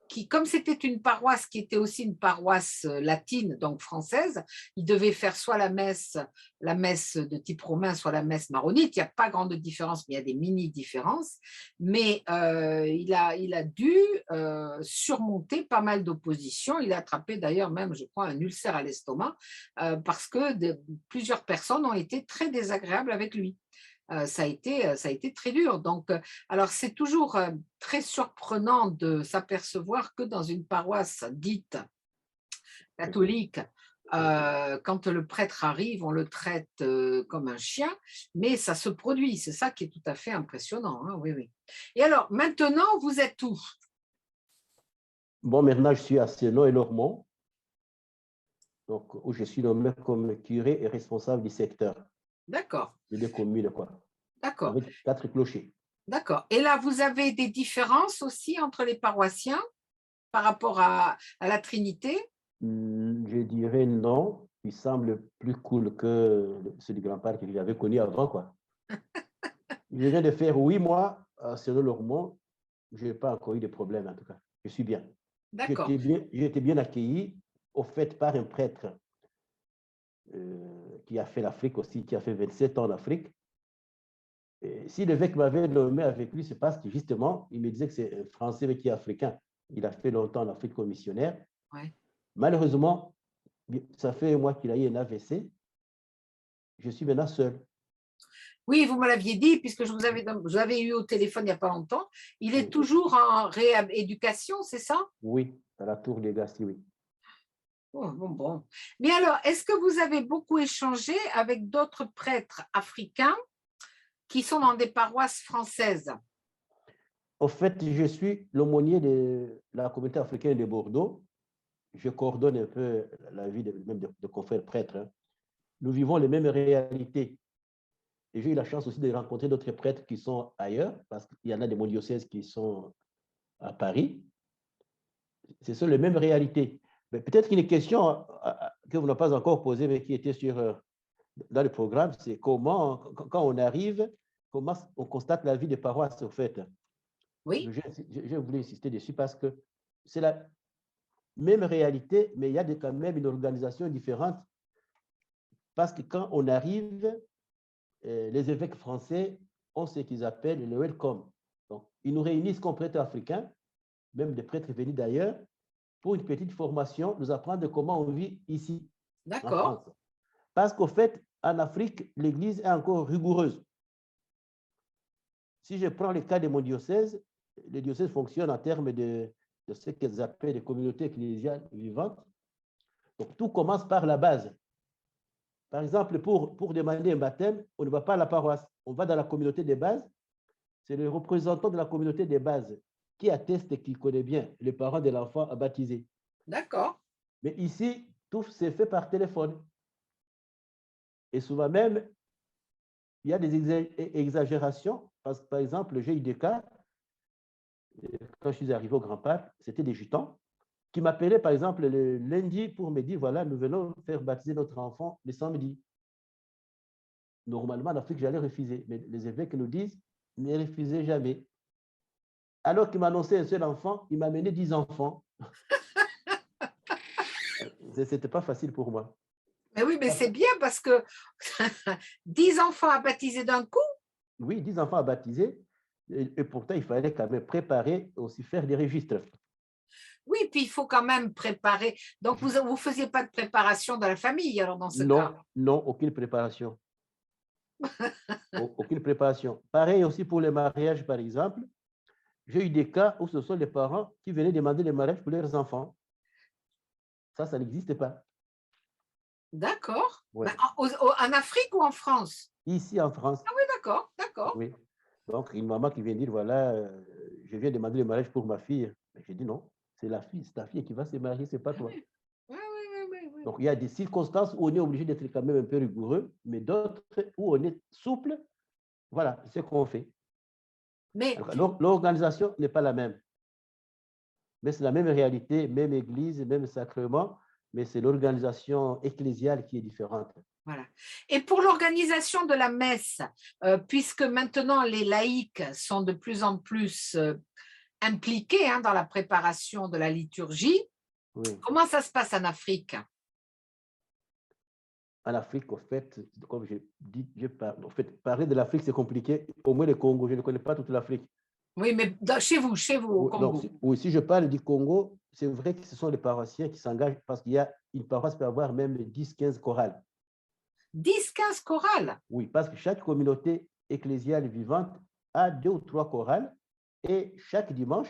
qui, comme c'était une paroisse qui était aussi une paroisse latine, donc française, ils devaient faire soit la messe de type romain, soit la messe maronite. Il n'y a pas grande différence, mais il y a des mini-différences. Mais il a dû surmonter pas mal d'opposition. Il a attrapé d'ailleurs même, je crois, un ulcère à l'estomac parce que plusieurs personnes ont été très désagréables avec lui. Ça a été très dur. Donc, alors c'est toujours très surprenant de s'apercevoir que dans une paroisse dite catholique, quand le prêtre arrive, on le traite comme un chien, mais ça se produit. C'est ça qui est tout à fait impressionnant. Hein, oui, oui. Et alors, maintenant, vous êtes où? Bon, maintenant, je suis à Sénon et Lormont, donc, où je suis nommé comme curé et responsable du secteur. D'accord. De deux communes, quoi. D'accord. Avec 4 clochers. D'accord. Et là, vous avez des différences aussi entre les paroissiens par rapport à la Trinité? Je dirais non. Il semble plus cool que ceux du Grand Parc que j'avais connu avant, quoi. Je viens de faire 8 mois à Sénon-Lormont. Je n'ai pas encore eu de problème, en tout cas. Je suis bien. D'accord. J'ai été bien accueilli, au fait, par un prêtre qui a fait l'Afrique aussi, qui a fait 27 ans en Afrique. Si l'évêque m'avait nommé avec lui, c'est parce que justement, il me disait que c'est un Français mais qui est africain. Il a fait longtemps en Afrique comme missionnaire. Ouais. Malheureusement, ça fait un mois qu'il a eu un AVC. Je suis maintenant seul. Oui, vous me l'aviez dit, puisque je vous avais eu au téléphone il n'y a pas longtemps. Il est Oui. toujours en rééducation, c'est ça? Oui, à la Tour des Gassi, oui. Oh, bon. Mais alors, est-ce que vous avez beaucoup échangé avec d'autres prêtres africains qui sont dans des paroisses françaises? Au fait, je suis l'aumônier de la communauté africaine de Bordeaux. Je coordonne un peu la vie même de confrères prêtres, hein. Nous vivons les mêmes réalités. Et j'ai eu la chance aussi de rencontrer d'autres prêtres qui sont ailleurs, parce qu'il y en a de mon diocèse qui sont à Paris. Ce sont les mêmes réalités. Mais peut-être qu'une question que vous n'avez pas encore posée, mais qui était dans le programme, c'est comment, quand on arrive, comment on constate la vie des paroisses, au fait. Oui, Je voulais insister dessus parce que c'est la même réalité, mais il y a quand même une organisation différente. Parce que quand on arrive, les évêques français ont ce qu'ils appellent le welcome. Donc, ils nous réunissent comme prêtres africains, même des prêtres venus d'ailleurs, pour une petite formation, nous apprendre comment on vit ici, en d'accord, France. Parce qu'au fait, en Afrique, l'Église est encore rigoureuse. Si je prends le cas de mon diocèse, le diocèse fonctionne en termes de ce qu'ils appellent des communautés ecclésiales vivantes. Donc, tout commence par la base. Par exemple, pour demander un baptême, on ne va pas à la paroisse, on va dans la communauté de base. C'est le représentant de la communauté de base qui atteste et qui connaît bien les parents de l'enfant à baptiser. d'accord. Mais ici, tout s'est fait par téléphone. Et souvent même, il y a des exagérations. Parce que, par exemple, j'ai eu des cas, quand je suis arrivé au Grand Parc, c'était des gitans qui m'appelaient, par exemple, le lundi pour me dire, voilà, nous venons faire baptiser notre enfant le samedi. Normalement, en Afrique, j'allais refuser. Mais les évêques nous disent, ne refusez jamais. Alors qu'il m'annonçait un seul enfant, il m'a amené 10 enfants. Ce n'était pas facile pour moi. Mais oui, mais c'est bien parce que 10 enfants à baptiser d'un coup. Oui, 10 enfants à baptiser. Et pourtant, il fallait quand même préparer, aussi faire des registres. Oui, puis il faut quand même préparer. Donc, vous ne faisiez pas de préparation dans la famille, alors, dans ce Non, cas. non, aucune préparation. Aucune préparation. Pareil aussi pour les mariages, par exemple. J'ai eu des cas où ce sont les parents qui venaient demander le mariage pour leurs enfants. Ça n'existe pas. D'accord. Ouais. Ben, en Afrique ou en France? Ici en France, Ah oui, d'accord, d'accord. oui. Donc, une maman qui vient dire, voilà, je viens demander le mariage pour ma fille. J'ai dit non, c'est la fille, c'est ta fille qui va se marier, c'est pas Ah toi. oui, oui, oui, oui, oui. Donc, il y a des circonstances où on est obligé d'être quand même un peu rigoureux, mais d'autres où on est souple. Voilà, c'est ce qu'on fait. Mais Alors, l'organisation n'est pas la même, mais c'est la même réalité, même église, même sacrement, mais c'est l'organisation ecclésiale qui est différente. voilà. Et pour l'organisation de la messe, puisque maintenant les laïcs sont de plus en plus impliqués dans la préparation de la liturgie, Oui. comment ça se passe en Afrique? En Afrique, au fait, comme je dis, en fait, parler de l'Afrique, c'est compliqué. Au moins le Congo, je ne connais pas toute l'Afrique. Oui, mais chez vous, au Oui, donc, Congo. oui, si je parle du Congo, c'est vrai que ce sont les paroissiens qui s'engagent parce qu'il y a une paroisse peut avoir même 10-15 chorales. 10-15 chorales. Oui, parce que chaque communauté ecclésiale vivante a 2 ou 3 chorales et chaque dimanche,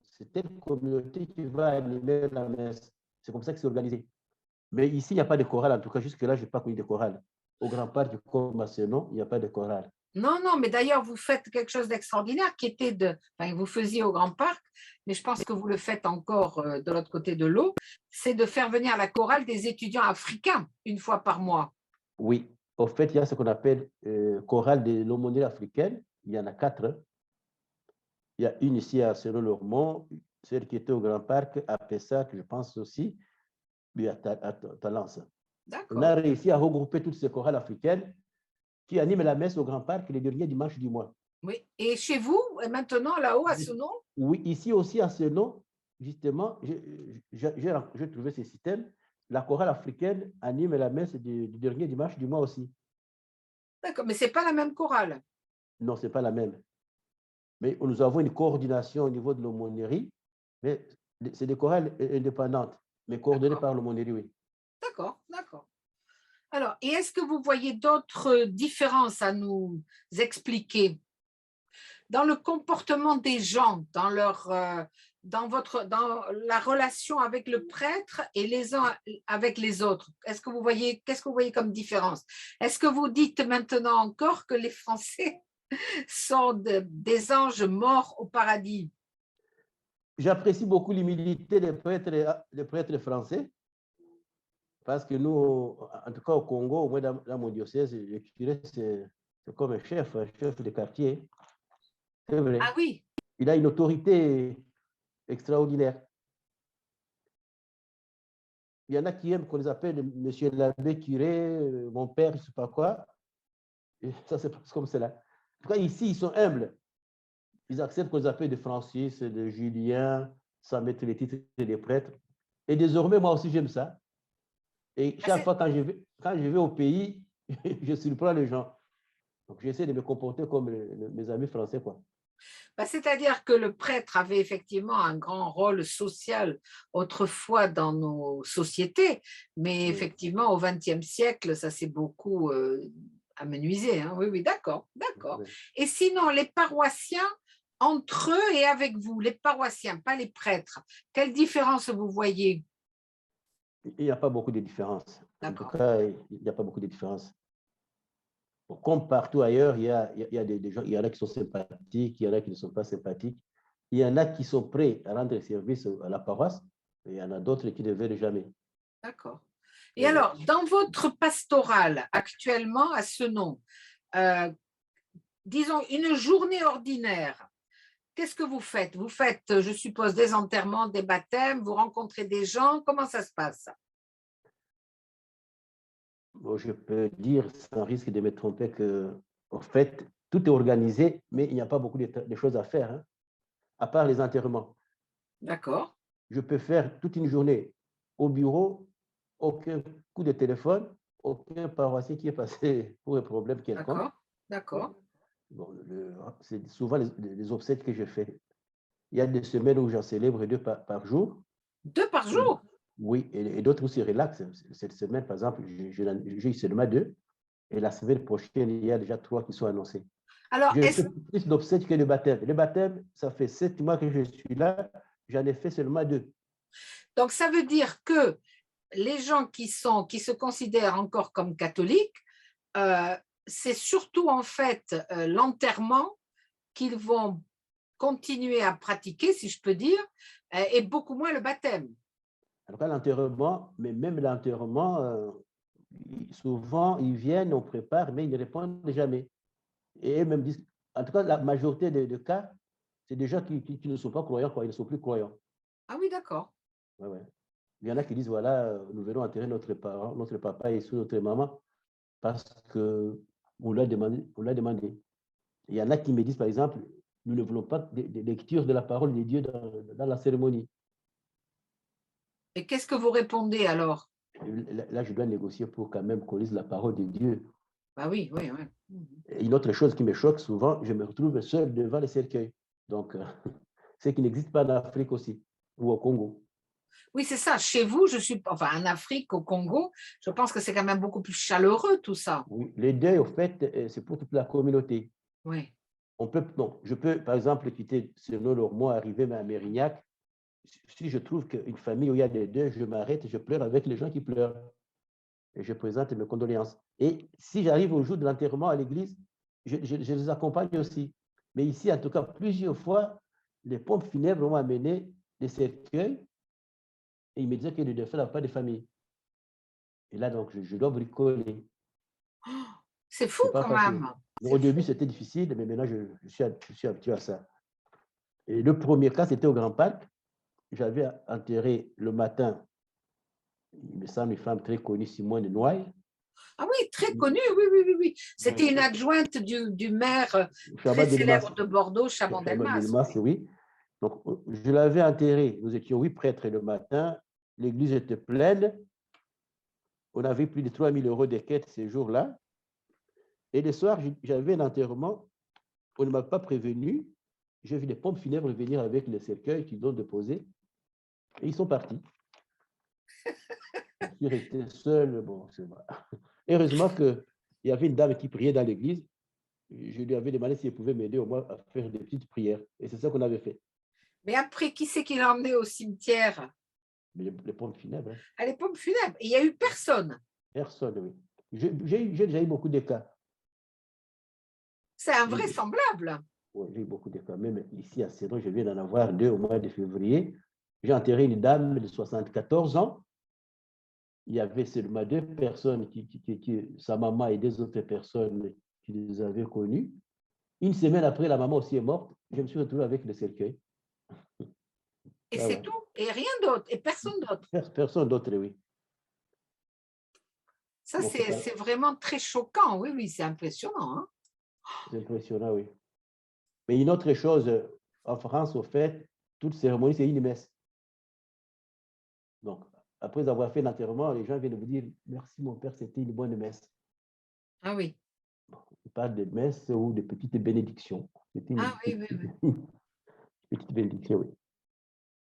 c'est telle communauté qui va animer la messe. C'est comme ça que c'est organisé. Mais ici, il n'y a pas de chorale. En tout cas, jusque-là, je n'ai pas connu de chorale. Au Grand Parc, comme à Senon, il n'y a pas de chorale. Non, non, mais d'ailleurs, vous faites quelque chose d'extraordinaire qui était vous faisiez au Grand Parc, mais je pense que vous le faites encore de l'autre côté de l'eau, c'est de faire venir la chorale des étudiants africains une fois par mois. Oui, au fait, il y a ce qu'on appelle chorale de l'aumônerie africaine. Il y en a 4. Il y a une ici à Senon-Lormont, celle qui était au Grand Parc, à Pessac, je pense aussi, puis à Talence. On a D'accord. réussi à regrouper toutes ces chorales africaines qui animent la messe au Grand Parc les derniers dimanches du mois. Oui. Et chez vous, maintenant, là-haut, à Senon? Oui, ici aussi à Senon, justement, j'ai trouvé ce système. La chorale africaine anime la messe du dernier dimanche du mois aussi. D'accord, mais ce n'est pas la même chorale. Non, ce n'est pas la même. Mais nous avons une coordination au niveau de l'aumônerie, mais c'est des chorales indépendantes, mais coordonnées par l'aumônerie, oui. D'accord, d'accord. Alors, et est-ce que vous voyez d'autres différences à nous expliquer dans le comportement des gens, dans la relation avec le prêtre et les uns avec les autres? Qu'est-ce que vous voyez comme différence? Est-ce que vous dites maintenant encore que les Français sont des anges morts au paradis. J'apprécie beaucoup l'humilité des prêtres français, parce que nous, en tout cas au Congo, au moins dans mon diocèse, le curé, c'est comme un chef de quartier. C'est vrai. Ah oui, Il a une autorité extraordinaire. Il y en a qui aiment qu'on les appelle monsieur l'abbé curé, mon père, je ne sais pas quoi. Et ça, c'est comme cela. En tout cas, ici, ils sont humbles. Ils acceptent qu'on les appelle de Francis, de Julien, sans mettre les titres des prêtres. Et désormais, moi aussi, j'aime ça. Et chaque fois, quand je vais au pays, je surprends les gens. Donc, j'essaie de me comporter comme mes amis français, quoi. c'est-à-dire que le prêtre avait effectivement un grand rôle social autrefois dans nos sociétés, mais Oui. effectivement, au XXe siècle, ça s'est beaucoup amenuisé. Hein. Oui, oui, d'accord, d'accord. Oui. Et sinon, les paroissiens, entre eux et avec vous, les paroissiens, pas les prêtres, quelle différence vous voyez? Il n'y a pas beaucoup de différence. En tout D'accord. cas, il n'y a pas beaucoup de différence. Bon, comme partout ailleurs, il y a des gens, il y en a qui sont sympathiques, il y en a qui ne sont pas sympathiques. Il y en a qui sont prêts à rendre service à la paroisse, et il y en a d'autres qui ne veulent jamais. D'accord. Et alors, dans votre pastorale actuellement à ce nom, disons une journée ordinaire, qu'est-ce que vous faites? Vous faites, je suppose, des enterrements, des baptêmes, vous rencontrez des gens, comment ça se passe? Bon, je peux dire, sans risque de me tromper, que, en fait, tout est organisé, mais il n'y a pas beaucoup de choses à faire, hein, à part les enterrements. D'accord, Je peux faire toute une journée au bureau, aucun coup de téléphone, aucun paroissien qui est passé pour un problème quelconque. d'accord, d'accord, Bon, c'est souvent les obsèques que je fais. Il y a des semaines où j'en célèbre 2 par jour. 2 par jour? Oui, et d'autres où c'est relax. Cette semaine, par exemple, j'ai eu seulement 2. Et la semaine prochaine, il y a déjà 3 qui sont annoncés. Alors, Je fais plus d'obsèques que de baptême. Le baptême, ça fait 7 mois que je suis là. J'en ai fait seulement 2. donc ça veut dire que les gens qui se considèrent encore comme catholiques, c'est surtout en fait l'enterrement qu'ils vont continuer à pratiquer, si je peux dire, et beaucoup moins le baptême. Alors, l'enterrement, mais même l'enterrement, souvent, ils viennent, on prépare, mais ils ne répondent jamais. Et eux même disent, en tout cas, la majorité de cas, c'est des gens qui ne sont pas croyants, quoi. Ils ne sont plus croyants. Ah oui, d'accord. Ouais, ouais. Il y en a qui disent, voilà, nous venons enterrer notre parent, notre papa et notre maman parce qu'on l'a demandé, on l'a demandé. Il y en a qui me disent, par exemple, nous ne voulons pas de lecture de la parole de Dieu dans la cérémonie. Et qu'est-ce que vous répondez alors? Là, je dois négocier pour quand même qu'on lise la parole de Dieu. Bah oui, oui, oui. Et une autre chose qui me choque souvent, je me retrouve seul devant les cercueils. Donc, ce qui n'existe pas en Afrique aussi, ou au Congo. Oui, c'est ça. Chez vous, je suis, enfin, en Afrique, au Congo, je pense que c'est quand même beaucoup plus chaleureux, tout ça. Oui, les deuils, au fait, c'est pour toute la communauté. Oui, Non, je peux, par exemple, quitter selon leur mois, arriver à Mérignac. Si je trouve qu'une famille où il y a des deuils, je m'arrête et je pleure avec les gens qui pleurent. Et je présente mes condoléances. Et si j'arrive au jour de l'enterrement à l'église, je les accompagne aussi. Mais ici, en tout cas, plusieurs fois, les pompes funèbres ont amené des cercueils et ils me disaient que le défunt n'a pas de famille. Et là, donc, je dois bricoler. c'est fou C'est pas quand facile. même. Au début, c'était difficile, mais maintenant, je suis habitué à ça. Et le premier cas, c'était au Grand Parc. J'avais enterré le matin, il me semble, une femme très connue, Simone Noailles. Ah oui, très connu, oui, oui, oui, oui. C'était une Oui. adjointe du maire très Chabat Delmas. célèbre de Bordeaux, Chabat Chaban-Delmas. Delmas, oui. Donc, je l'avais enterré. Nous étions 8 prêtres le matin. L'église était pleine. On avait plus de 3 000 € de quêtes ces jours-là. Et le soir, j'avais un enterrement. On ne m'a pas prévenu. J'ai vu les pompes funèbres venir avec les cercueils qu'ils ont déposés. Et ils sont partis. Je suis resté seul. Bon, c'est vrai. Heureusement qu'il y avait une dame qui priait dans l'église. Je lui avais demandé si elle pouvait m'aider au moins à faire des petites prières. Et c'est ça qu'on avait fait. Mais après, qui c'est qui l'a emmené au cimetière? Mais les pompes funèbres, hein. À les pompes funèbres. Il n'y a eu personne. Personne, oui. J'ai déjà eu beaucoup de cas. C'est invraisemblable. Oui, j'ai eu beaucoup de cas. Même ici à Sénon, je viens d'en avoir 2 au mois de février. J'ai enterré une dame de 74 ans. Il y avait seulement 2 personnes, sa maman et 2 autres personnes qui les avaient connues. Une semaine après, la maman aussi est morte. Je me suis retrouvé avec le cercueil. Et Ah c'est ouais. tout. Et rien d'autre. Et personne d'autre. Personne d'autre, oui. Ça, Bon, c'est vraiment très choquant. Oui, oui, c'est impressionnant. Hein. c'est impressionnant, oui. Mais une autre chose, en France, au fait, toute cérémonie, c'est une messe. Donc, après avoir fait l'enterrement, les gens viennent vous dire merci, mon père, c'était une bonne messe. Ah oui. On parle de messe ou de petite bénédiction. C'était une Ah oui, oui, oui. petite bénédiction, oui.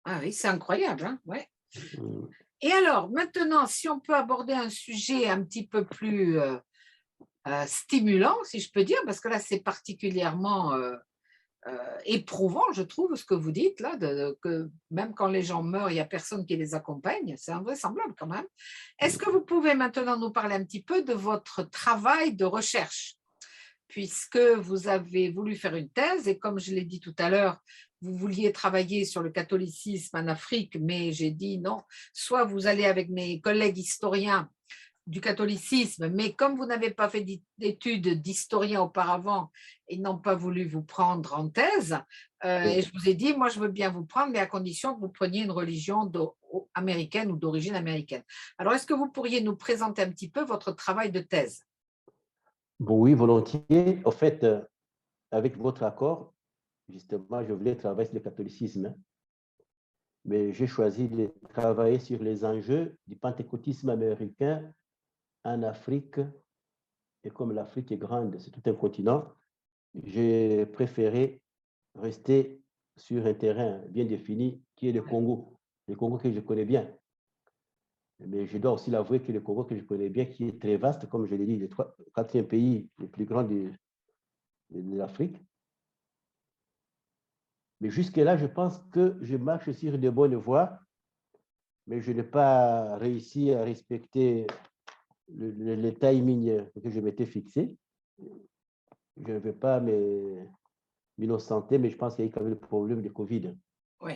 Ah oui, c'est incroyable. Hein. Ouais. Mm. Et alors, maintenant, si on peut aborder un sujet un petit peu plus stimulant, si je peux dire, parce que là, c'est particulièrement éprouvant, je trouve, ce que vous dites là, que même quand les gens meurent, il n'y a personne qui les accompagne. C'est invraisemblable quand même. Est-ce que vous pouvez maintenant nous parler un petit peu de votre travail de recherche, puisque vous avez voulu faire une thèse et comme je l'ai dit tout à l'heure, vous vouliez travailler sur le catholicisme en Afrique, mais j'ai dit non, soit vous allez avec mes collègues historiens du catholicisme, mais comme vous n'avez pas fait d'études d'historien auparavant, ils n'ont pas voulu vous prendre en thèse. Et je vous ai dit, moi, je veux bien vous prendre, mais à condition que vous preniez une religion américaine ou d'origine américaine. Alors, est-ce que vous pourriez nous présenter un petit peu votre travail de thèse? Bon, oui, volontiers. Au fait, avec votre accord, justement, je voulais travailler sur le catholicisme, hein, mais j'ai choisi de travailler sur les enjeux du pentecôtisme américain en Afrique. Et comme l'Afrique est grande, c'est tout un continent, j'ai préféré rester sur un terrain bien défini qui est le Congo que je connais bien. Mais je dois aussi l'avouer que le Congo que je connais bien, qui est très vaste, comme je l'ai dit, le 4e pays le plus grand de l'Afrique. Mais jusque-là, je pense que je marche sur de bonnes voies, mais je n'ai pas réussi à respecter le timing que je m'étais fixé. Je ne vais pas m'innocenter, mais je pense qu'il y a eu quand même le problème de Covid. Oui.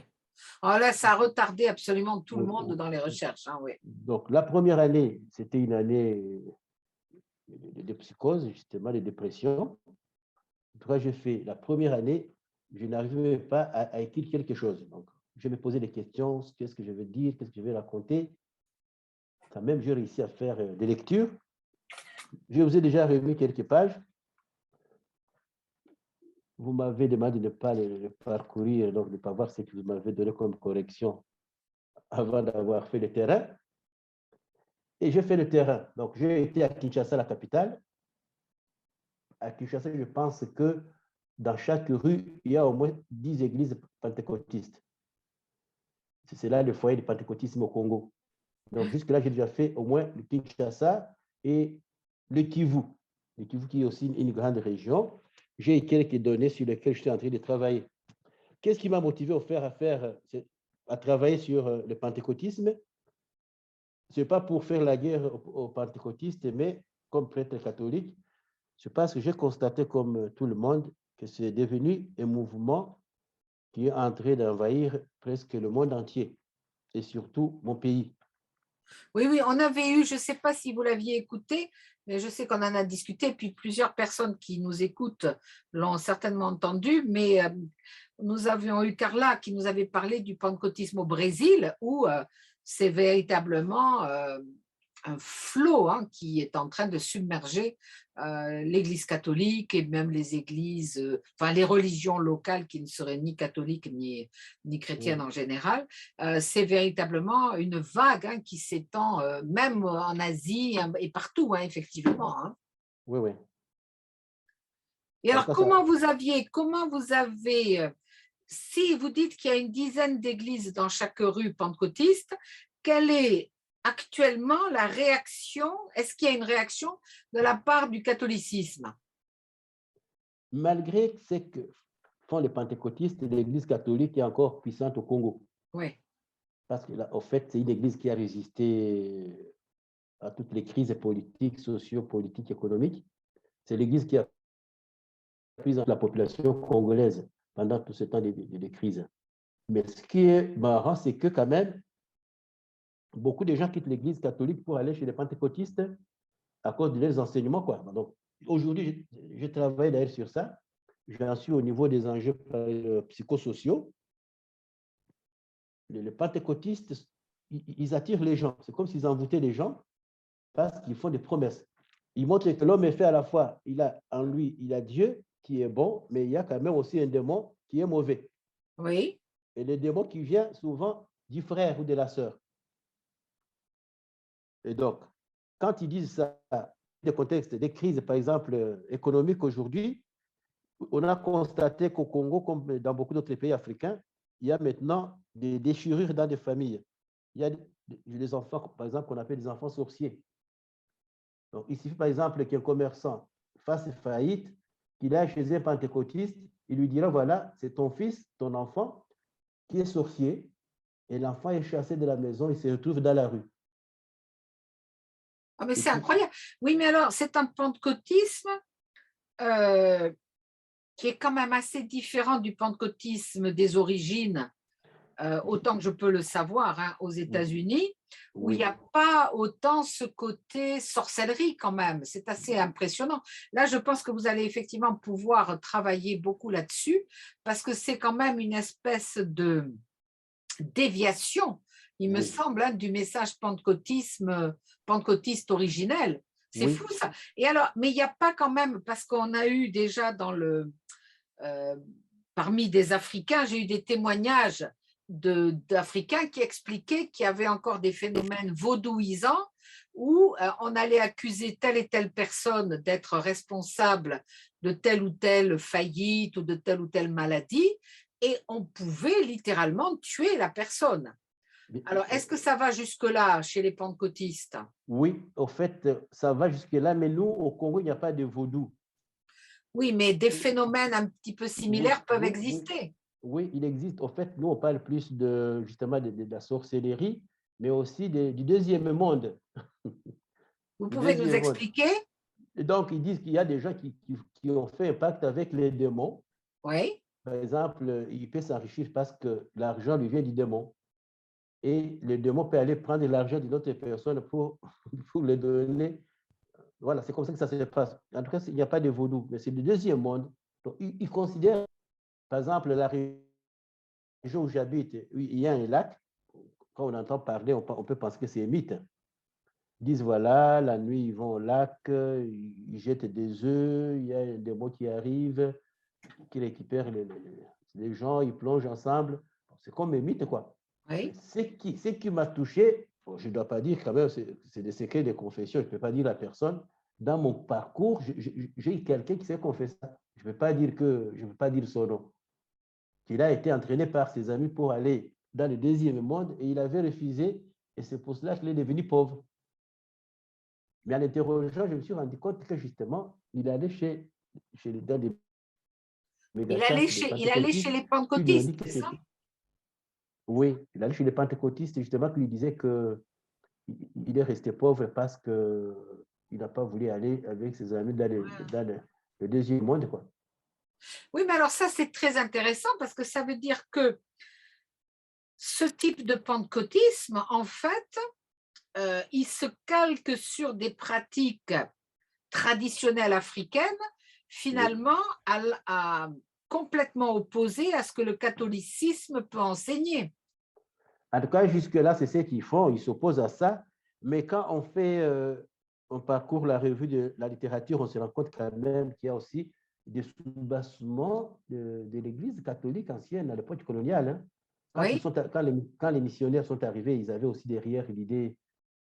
Alors là, ça a retardé absolument tout le monde dans les recherches. Hein, oui. Donc, la première année, c'était une année de psychose, justement, de dépression. En tout cas, j'ai fait la première année, je n'arrivais pas à écrire quelque chose. Donc, je me posais des questions, qu'est-ce que je veux dire, qu'est-ce que je vais raconter. Quand même, j'ai réussi à faire des lectures. Je vous ai déjà remis quelques pages. Vous m'avez demandé de ne pas le parcourir, donc de ne pas voir ce que vous m'avez donné comme correction avant d'avoir fait le terrain. Et j'ai fait le terrain. Donc, j'ai été à Kinshasa, la capitale. À Kinshasa, je pense que dans chaque rue, il y a au moins 10 églises pentecôtistes. C'est là le foyer du pentecôtisme au Congo. Donc, jusque-là, j'ai déjà fait au moins le Kinshasa et le Kivu. Le Kivu qui est aussi une grande région. J'ai quelques données sur lesquelles je suis en train de travailler. Qu'est-ce qui m'a motivé à travailler sur le pentecôtisme? Ce n'est pas pour faire la guerre aux pentecôtistes, mais comme prêtre catholique, c'est parce que j'ai constaté, comme tout le monde, que c'est devenu un mouvement qui est en train d'envahir presque le monde entier, et surtout mon pays. Oui, oui, on avait eu, je ne sais pas si vous l'aviez écouté, mais je sais qu'on en a discuté, puis plusieurs personnes qui nous écoutent l'ont certainement entendu, mais nous avions eu Carla qui nous avait parlé du pentecôtisme au Brésil, où c'est véritablement un flot hein, qui est en train de submerger l'Église catholique et même les églises, enfin les religions locales qui ne seraient ni catholiques ni chrétiennes en général. C'est véritablement une vague hein, qui s'étend même en Asie hein, et partout, hein, effectivement. Hein. Oui, oui. Et En tout alors, cas, ça, comment vous avez, si vous dites qu'il y a une dizaine d'églises dans chaque rue pentecôtiste, quelle est actuellement la réaction? Est-ce qu'il y a une réaction de la part du catholicisme? malgré ce que font les pentecôtistes, l'Église catholique est encore puissante au Congo. Oui. Parce que là, au fait, c'est une Église qui a résisté à toutes les crises politiques, socio-politiques, économiques. C'est l'Église qui a prise en la population congolaise pendant tout ce temps de crise. Mais ce qui est marrant, c'est que quand même, beaucoup de gens quittent l'Église catholique pour aller chez les pentecôtistes à cause de leurs enseignements, quoi. Donc, aujourd'hui, je travaille d'ailleurs sur ça. J'en suis au niveau des enjeux psychosociaux. Les pentecôtistes, ils attirent les gens. C'est comme s'ils envoûtaient les gens parce qu'ils font des promesses. Ils montrent que l'homme est fait à la fois, il a en lui, il a Dieu qui est bon, mais il y a quand même aussi un démon qui est mauvais. Oui. Et le démon qui vient souvent du frère ou de la sœur. Et donc, quand ils disent ça, des contextes, des crises, par exemple, économiques aujourd'hui, on a constaté qu'au Congo, comme dans beaucoup d'autres pays africains, il y a maintenant des déchirures dans des familles. Il y a des enfants, par exemple, qu'on appelle des enfants sorciers. Donc, il suffit, par exemple, qu'un commerçant fasse faillite, qu'il aille chez un pentecôtiste, il lui dira, voilà, c'est ton fils, ton enfant, qui est sorcier, et l'enfant est chassé de la maison, il se retrouve dans la rue. Ah, mais c'est incroyable. Oui, mais alors, c'est un pentecôtisme qui est quand même assez différent du pentecôtisme des origines, autant que je peux le savoir, hein, aux États-Unis, où il n'y a pas autant ce côté sorcellerie quand même. C'est assez impressionnant. Là, je pense que vous allez effectivement pouvoir travailler beaucoup là-dessus, parce que c'est quand même une espèce de déviation, il me semble, hein, du message pentecôtiste originel. C'est fou ça. Et alors, mais il n'y a pas quand même, parce qu'on a eu déjà parmi des Africains, j'ai eu des témoignages d'Africains qui expliquaient qu'il y avait encore des phénomènes vaudouisants où on allait accuser telle et telle personne d'être responsable de telle ou telle faillite ou de telle ou telle maladie, et on pouvait littéralement tuer la personne. Alors, est-ce que ça va jusque-là chez les pentecôtistes? Oui, au fait, ça va jusque-là, mais nous, au Congo, il n'y a pas de vaudou. Oui, mais des phénomènes un petit peu similaires peuvent exister. Oui, il existe. En fait, nous, on parle plus justement de la sorcellerie, mais aussi du deuxième monde. Vous pouvez nous expliquer? Et donc, ils disent qu'il y a des gens qui ont fait un pacte avec les démons. Oui. Par exemple, il peut s'enrichir parce que l'argent lui vient du démon. Et le démon peut aller prendre l'argent d'une autre personne pour le donner. Voilà, c'est comme ça que ça se passe. En tout cas, il n'y a pas de vaudou, mais c'est le deuxième monde. Donc, ils considèrent, par exemple, la région où j'habite, il y a un lac. Quand on entend parler, on peut penser que c'est un mythe. Ils disent, voilà, la nuit, ils vont au lac, ils jettent des œufs, il y a un démon qui arrive, qui récupère les gens, ils plongent ensemble. C'est comme un mythe, quoi. Oui. Ce qui m'a touché, bon, je ne dois pas dire quand même, c'est des secrets de confession, je ne peux pas dire à personne. Dans mon parcours, j'ai eu quelqu'un qui s'est confessé. Je ne peux pas dire son nom. Il a été entraîné par ses amis pour aller dans le deuxième monde et il avait refusé et c'est pour cela qu'il est devenu pauvre. Mais en interrogeant, je me suis rendu compte que justement, il allait dans des il allait chez les pentecôtistes, c'est ça? Oui, il allait chez les pentecôtistes justement qui lui disaient qu'il est resté pauvre parce qu'il n'a pas voulu aller avec ses amis dans le deuxième monde, quoi. Oui, mais alors ça, c'est très intéressant parce que ça veut dire que ce type de pentecôtisme, en fait, il se calque sur des pratiques traditionnelles africaines, finalement, complètement opposées à ce que le catholicisme peut enseigner. En tout cas, jusque-là, c'est ce qu'ils font, ils s'opposent à ça. Mais quand on parcourt la revue de la littérature, on se rend compte quand même qu'il y a aussi des soubassements de l'Église catholique ancienne à l'époque coloniale. Hein. Quand les missionnaires sont arrivés, ils avaient aussi derrière l'idée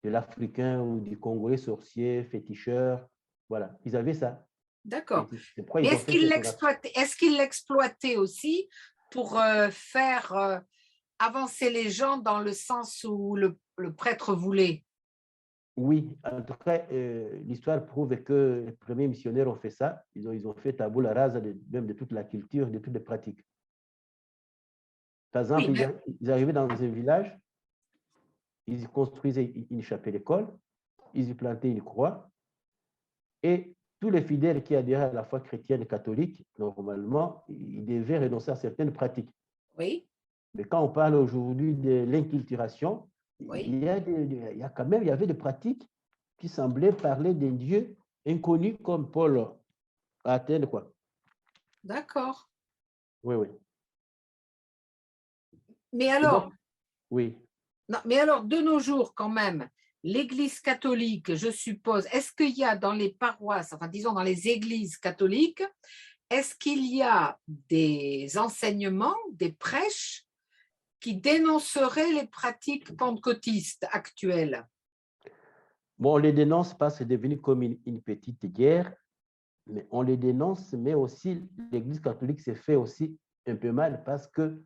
de l'Africain ou du Congolais sorcier, féticheur. Voilà, ils avaient ça. D'accord. Est-ce qu'ils l'exploitaient aussi pour faire avancer les gens dans le sens où le prêtre voulait? Oui, en tout cas, l'histoire prouve que les premiers missionnaires ont fait ça. Ils ont fait tabula rasa même de toute la culture, de toutes les pratiques. Par exemple, ils arrivaient dans un village, ils y construisaient une chapelle-école, ils y plantaient une croix, et tous les fidèles qui adhèrent à la foi chrétienne et catholique, normalement, ils devaient renoncer à certaines pratiques. Oui, Mais quand on parle aujourd'hui de l'inculturation, oui. il y a quand même, il y avait des pratiques qui semblaient parler d'un Dieu inconnu comme Paul à Athènes, quoi. D'accord. Oui, oui. Mais Et alors, donc, oui. non, mais alors, de nos jours, quand même, l'Église catholique, je suppose, est-ce qu'il y a dans les paroisses, enfin, disons dans les églises catholiques, est-ce qu'il y a des enseignements, des prêches qui dénonceraient les pratiques pentecôtistes actuelles? Bon, on les dénonce pas, c'est devenu comme une petite guerre, mais on les dénonce, mais aussi l'Église catholique s'est fait aussi un peu mal parce que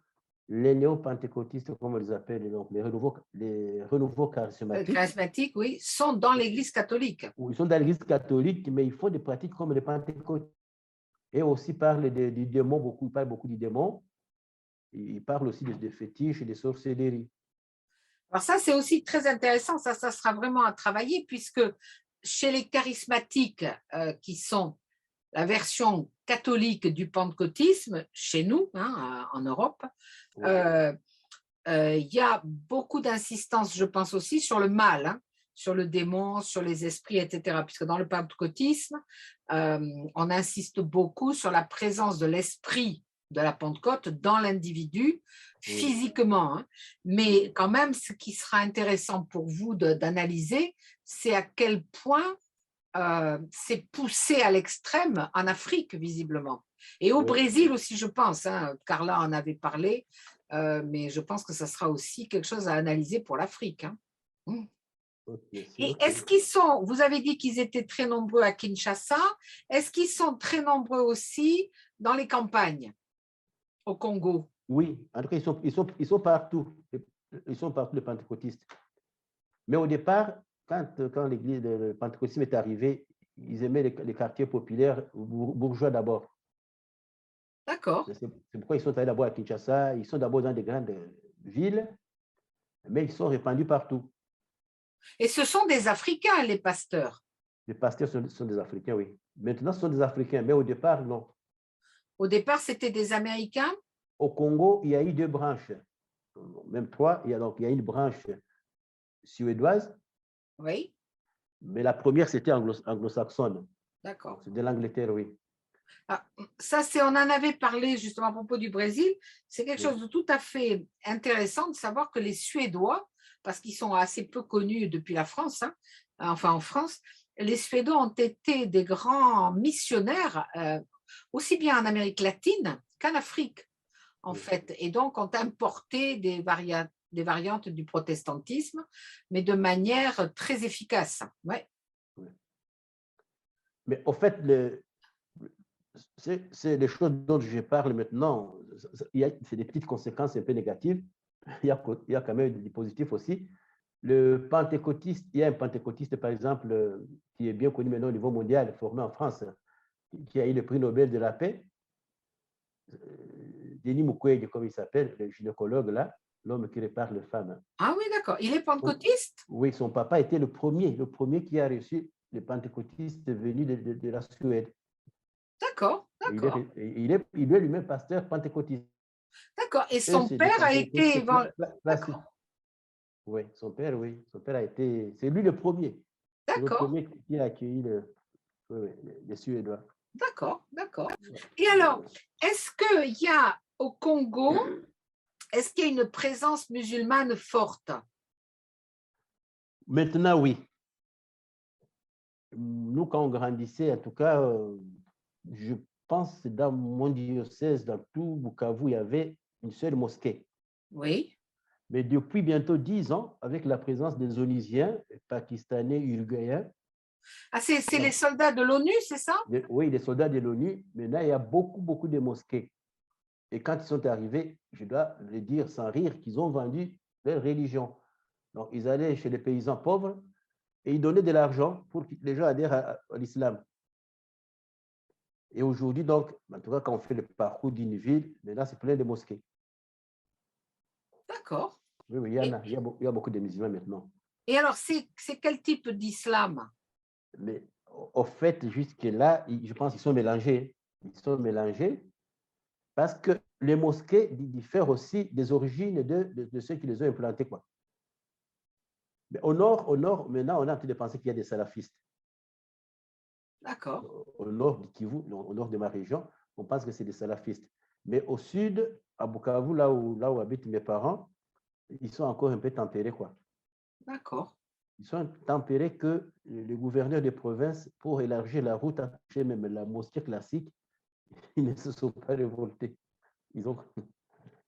les néo-pentecôtistes, comme on les appelle, donc les renouveaux charismatiques, Charismatiques, oui, sont dans l'Église catholique. où ils sont dans l'Église catholique, mais ils font des pratiques comme les pentecôtistes. Et aussi parlent du démon, beaucoup, ils parlent beaucoup du démon. Ils parlent aussi des fétiches et des sorcelleries. Alors ça, c'est aussi très intéressant, ça sera vraiment à travailler, puisque chez les charismatiques, qui sont la version catholique du pentecôtisme, chez nous, hein, en Europe, Oui. il y a beaucoup d'insistance, je pense aussi, sur le mal, hein, sur le démon, sur les esprits, etc. Puisque dans le pentecôtisme, on insiste beaucoup sur la présence de l'esprit de la Pentecôte dans l'individu, physiquement. Hein. Mais quand même, ce qui sera intéressant pour vous d'analyser, c'est à quel point c'est poussé à l'extrême en Afrique, visiblement. Et au Brésil aussi, je pense. Hein, Carla en avait parlé, mais je pense que ça sera aussi quelque chose à analyser pour l'Afrique. Hein. Et est-ce qu'ils sont, vous avez dit qu'ils étaient très nombreux à Kinshasa, est-ce qu'ils sont très nombreux aussi dans les campagnes au Congo? Oui, en tout cas, ils sont partout. Ils sont partout, les pentecôtistes. Mais au départ, quand l'église de pentecôtisme est arrivée, ils aimaient les quartiers populaires bourgeois d'abord. D'accord. C'est pourquoi ils sont allés d'abord à Kinshasa. Ils sont d'abord dans des grandes villes, mais ils sont répandus partout. Et ce sont des Africains, les pasteurs. Les pasteurs sont des Africains, oui. Maintenant, ce sont des Africains, mais au départ, non. Au départ, c'était des Américains. Au Congo, il y a eu deux branches, même trois. Il y a une branche suédoise, Oui. mais la première, c'était anglo-saxonne. D'accord. C'est de l'Angleterre, oui. Ah, ça, on en avait parlé justement à propos du Brésil. C'est quelque chose de tout à fait intéressant de savoir que les Suédois, parce qu'ils sont assez peu connus depuis la France, hein, enfin en France, les Suédois ont été des grands missionnaires, aussi bien en Amérique latine qu'en Afrique, en fait, et donc ont importé des variantes du protestantisme, mais de manière très efficace. Ouais. Mais au fait, c'est les choses dont je parle maintenant. C'est des petites conséquences un peu négatives. Il y a quand même des positifs aussi. Le pentecôtiste, il y a un pentecôtiste, par exemple, qui est bien connu maintenant au niveau mondial, formé en France, qui a eu le prix Nobel de la paix. Denis Mukwege, comme il s'appelle, le gynécologue là, l'homme qui répare les femmes. Ah oui, d'accord. Il est pentecôtiste? Oui, son papa était le premier qui a reçu le pentecôtiste venu de la Suède. D'accord, d'accord. Il est lui-même pasteur pentecôtiste. D'accord. Et son père a été... Classique. Oui, son père a été... C'est lui le premier. C'est le D'accord, premier qui a accueilli les Suédois. d'accord, d'accord. Et alors, est-ce qu'il y a au Congo, est-ce qu'il y a une présence musulmane forte? Maintenant, oui. Nous, quand on grandissait, en tout cas, je pense que dans mon diocèse, dans tout Bukavu, il y avait une seule mosquée. Oui. Mais depuis bientôt 10 ans, avec la présence des Onisiens, Pakistanais, Uruguayens. Ah, c'est les soldats de l'ONU, c'est ça? Oui, les soldats de l'ONU. Maintenant, il y a beaucoup de mosquées. Et quand ils sont arrivés, je dois le dire sans rire, qu'ils ont vendu leur religion. Donc, ils allaient chez les paysans pauvres et ils donnaient de l'argent pour que les gens adhèrent à l'islam. Et aujourd'hui, donc, en tout cas, quand on fait le parcours d'une ville, maintenant, c'est plein de mosquées. D'accord. Oui, il y a beaucoup de musulmans maintenant. Et alors, c'est quel type d'islam? Mais au fait, jusque-là, je pense qu'ils sont mélangés. Ils sont mélangés parce que les mosquées diffèrent aussi des origines de ceux qui les ont implantés, quoi. Mais au nord, maintenant, on a en train de penser qu'il y a des salafistes. D'accord. Au nord du Kivu, au nord de ma région, on pense que c'est des salafistes. Mais au sud, à Bukavu, là où habitent mes parents, ils sont encore un peu tempérés, quoi. D'accord. Ils sont tempérés que le gouverneur de province, pour élargir la route, a touché même la mosquée classique, ils ne se sont pas révoltés. Ils ont,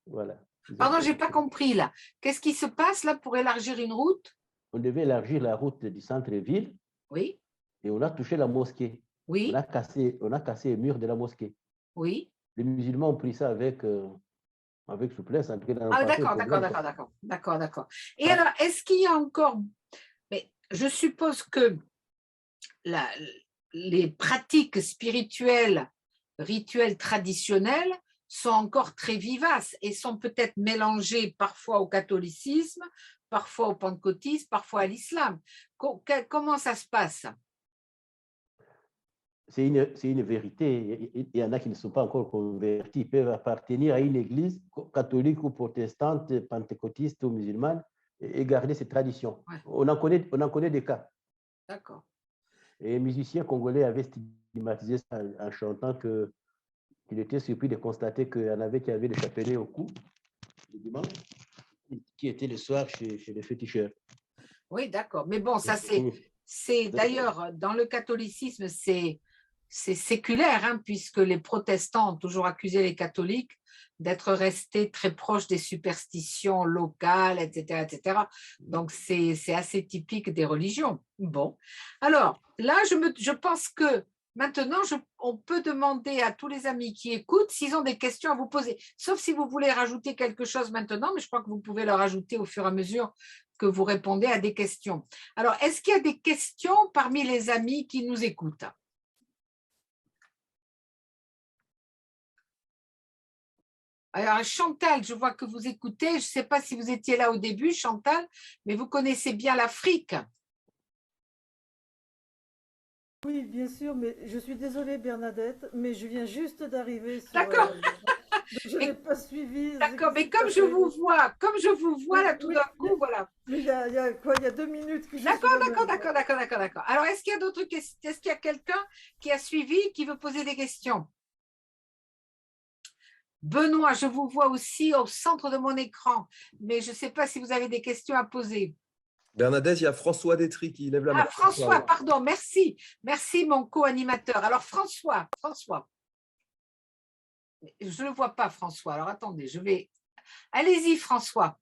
voilà. Pardon, je n'ai pas compris là. Qu'est-ce qui se passe là pour élargir une route? On devait élargir la route du centre-ville Oui, et on a touché la mosquée. On oui, a cassé le mur de la mosquée. oui. Les musulmans ont pris ça avec souplesse, en tout cas, ils n'ont Ah, pas fait de d'accord, d'accord, problème, d'accord, quoi. d'accord, d'accord, d'accord. Et Ah, alors, est-ce qu'il y a encore, mais je suppose que la- les pratiques spirituelles, rituelles traditionnelles sont encore très vivaces et sont peut-être mélangées parfois au catholicisme, parfois au pentecôtisme, parfois à l'islam. Comment ça se passe? c'est une vérité. Il y en a qui ne sont pas encore convertis. Ils peuvent appartenir à une église catholique ou protestante, pentecôtiste ou musulmane et garder ces traditions. Ouais, On en connaît des cas. d'accord. Et un musicien congolais avait stigmatisé ça en chantant qu'il était surpris de constater qu'il y en avait qui avaient des chapelets au cou le dimanche, qui étaient le soir chez les féticheurs. Oui, d'accord. Mais bon, ça c'est d'ailleurs dans le catholicisme, c'est séculaire, hein, puisque les protestants ont toujours accusé les catholiques d'être restés très proches des superstitions locales, etc., etc. Donc c'est assez typique des religions. Bon, alors là, je pense que maintenant, on peut demander à tous les amis qui écoutent s'ils ont des questions à vous poser, sauf si vous voulez rajouter quelque chose maintenant, mais je crois que vous pouvez le rajouter au fur et à mesure que vous répondez à des questions. Alors, est-ce qu'il y a des questions parmi les amis qui nous écoutent? Alors, Chantal, je vois que vous écoutez. Je ne sais pas si vous étiez là au début, Chantal, mais vous connaissez bien l'Afrique. Oui, bien sûr, mais je suis désolée Bernadette, mais je viens juste d'arriver sur... D'accord, donc je n'ai pas suivi ce d'accord. qui Mais s'est passé. comme je vous vois Oui, là tout oui, d'un coup, voilà. mais il y a quoi? Il y a 2 minutes que je suis D'accord, venue. d'accord, d'accord, d'accord, d'accord, d'accord. Alors, est-ce qu'il y a d'autres questions? Est-ce qu'il y a quelqu'un qui a suivi, qui veut poser des questions? Benoît, je vous vois aussi au centre de mon écran, mais je ne sais pas si vous avez des questions à poser. Bernadette, il y a François Détry qui lève la main. Ah, François, pardon, merci. Merci, mon co-animateur. Alors, François. Je ne le vois pas, François. Alors, attendez, je vais… Allez-y, François.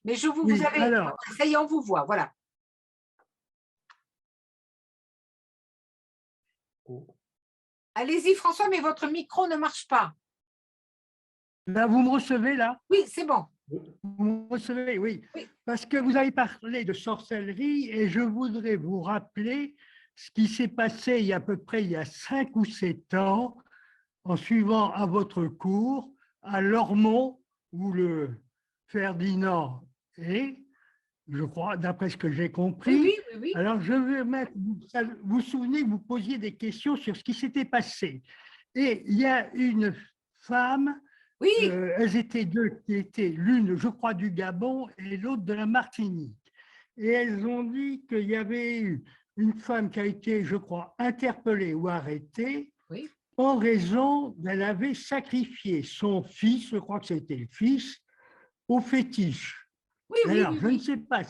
Mais Oui, vous avez… alors, Ça y est, on vous voit, voilà. Allez-y, François, mais votre micro ne marche pas. là, vous me recevez là? Oui, c'est bon. Vous me recevez, oui. Oui. Parce que vous avez parlé de sorcellerie et je voudrais vous rappeler ce qui s'est passé il y a à peu près il y a 5 ou 7 ans en suivant à votre cours à Lormont où le Ferdinand est, je crois, d'après ce que j'ai Oui, compris. oui, oui, oui. Alors, je vais mettre, vous vous souvenez, vous posiez des questions sur ce qui s'était passé. Et il y a une femme, Oui, elles étaient deux, qui étaient l'une, je crois, du Gabon et l'autre de la Martinique. Et elles ont dit qu'il y avait eu une femme qui a été, je crois, interpellée ou arrêtée oui. en raison d'elle avait sacrifié son fils, je crois que c'était le fils, au fétiche. Oui, oui, Alors, oui, je ne oui. sais pas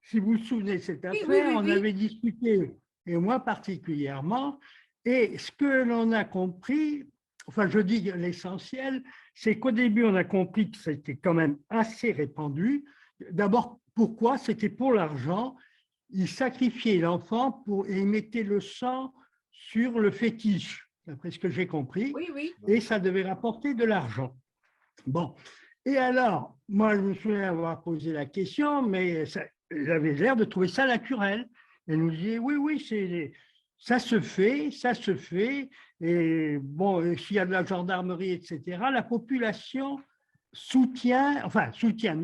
si vous vous souvenez de cette Oui, oui, affaire, oui, on oui. avait discuté, et moi particulièrement, et ce que l'on a compris, enfin je dis l'essentiel, c'est qu'au début on a compris que c'était quand même assez répandu. D'abord, pourquoi? C'était pour l'argent. Ils sacrifiaient l'enfant et ils mettaient le sang sur le fétiche, d'après ce que j'ai compris, Oui, oui. et ça devait rapporter de l'argent. Bon, et alors, moi je me souviens avoir posé la question, mais j'avais l'air de trouver ça naturel. Elle nous disait, oui, oui, ça se fait, et bon, s'il y a de la gendarmerie, etc., la population ne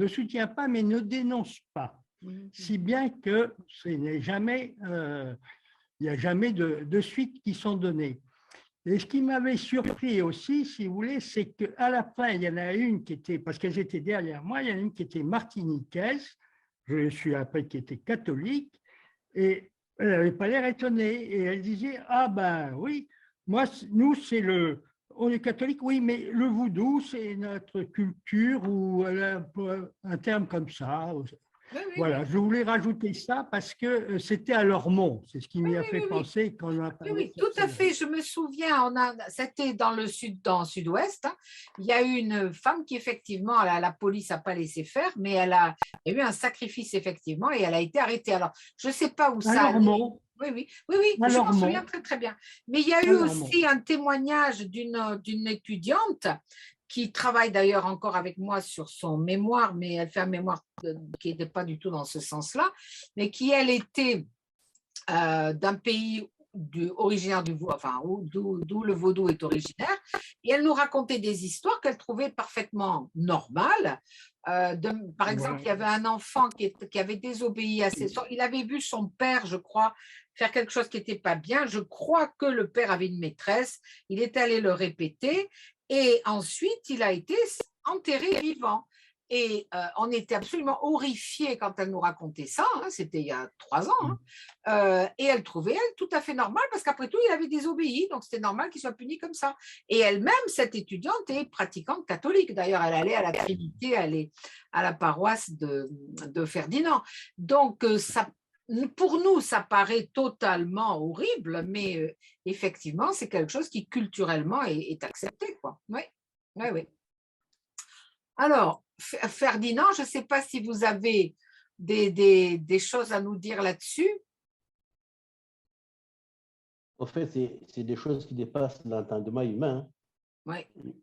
soutient pas, mais ne dénonce pas. Si bien que ce n'est jamais Il n'y a jamais de suites qui sont données. Et ce qui m'avait surpris aussi, si vous voulez, c'est qu'à la fin, il y en a une qui était, parce qu'elles étaient derrière moi, il y en a une qui était martiniquaise, je suis après qui était catholique, et elle n'avait pas l'air étonnée. Et elle disait, ah ben oui, moi, nous, on est catholique, oui, mais le vaudou, c'est notre culture, ou elle a un terme comme ça. Oui, oui, Voilà, oui. je voulais rajouter ça parce que c'était à Lormont. C'est ce qui m'y a Oui, fait oui, oui. penser quand on a Oui, parlé oui, de tout à sorcellerie. fait. Je me souviens, c'était dans le sud-ouest. Hein. Il y a eu une femme qui, effectivement, la police n'a pas laissé faire, mais il y a eu un sacrifice, effectivement, et elle a été arrêtée. Alors, je ne sais pas où À ça allait. Lormont, Oui, oui, oui, oui, à je m'en souviens Lormont, très, très bien. Mais il y a à eu Lormont. aussi un témoignage d'une étudiante qui travaille d'ailleurs encore avec moi sur son mémoire, mais elle fait un mémoire qui n'était pas du tout dans ce sens-là, mais qui, elle, était d'un pays originaire du vaudou, enfin, d'où le vaudou est originaire, et elle nous racontait des histoires qu'elle trouvait parfaitement normales. Par exemple, Voilà. il y avait un enfant qui avait désobéi à il avait vu son père, je crois, faire quelque chose qui n'était pas bien. Je crois que le père avait une maîtresse. Il est allé le répéter et ensuite il a été enterré vivant. Et on était absolument horrifiés quand elle nous racontait ça, hein, c'était il y a 3 ans, hein, et elle trouvait, elle, tout à fait normal, parce qu'après tout, il avait désobéi, donc c'était normal qu'il soit puni comme ça. Et elle-même, cette étudiante, est pratiquante catholique. D'ailleurs, elle allait à la Trinité, elle allait à la paroisse de Ferdinand. Donc, pour nous, ça paraît totalement horrible, mais effectivement, c'est quelque chose qui culturellement est accepté, quoi. Oui, oui, oui. Alors, Ferdinand, je ne sais pas si vous avez des choses à nous dire là-dessus. En fait, c'est des choses qui dépassent l'entendement humain. Oui.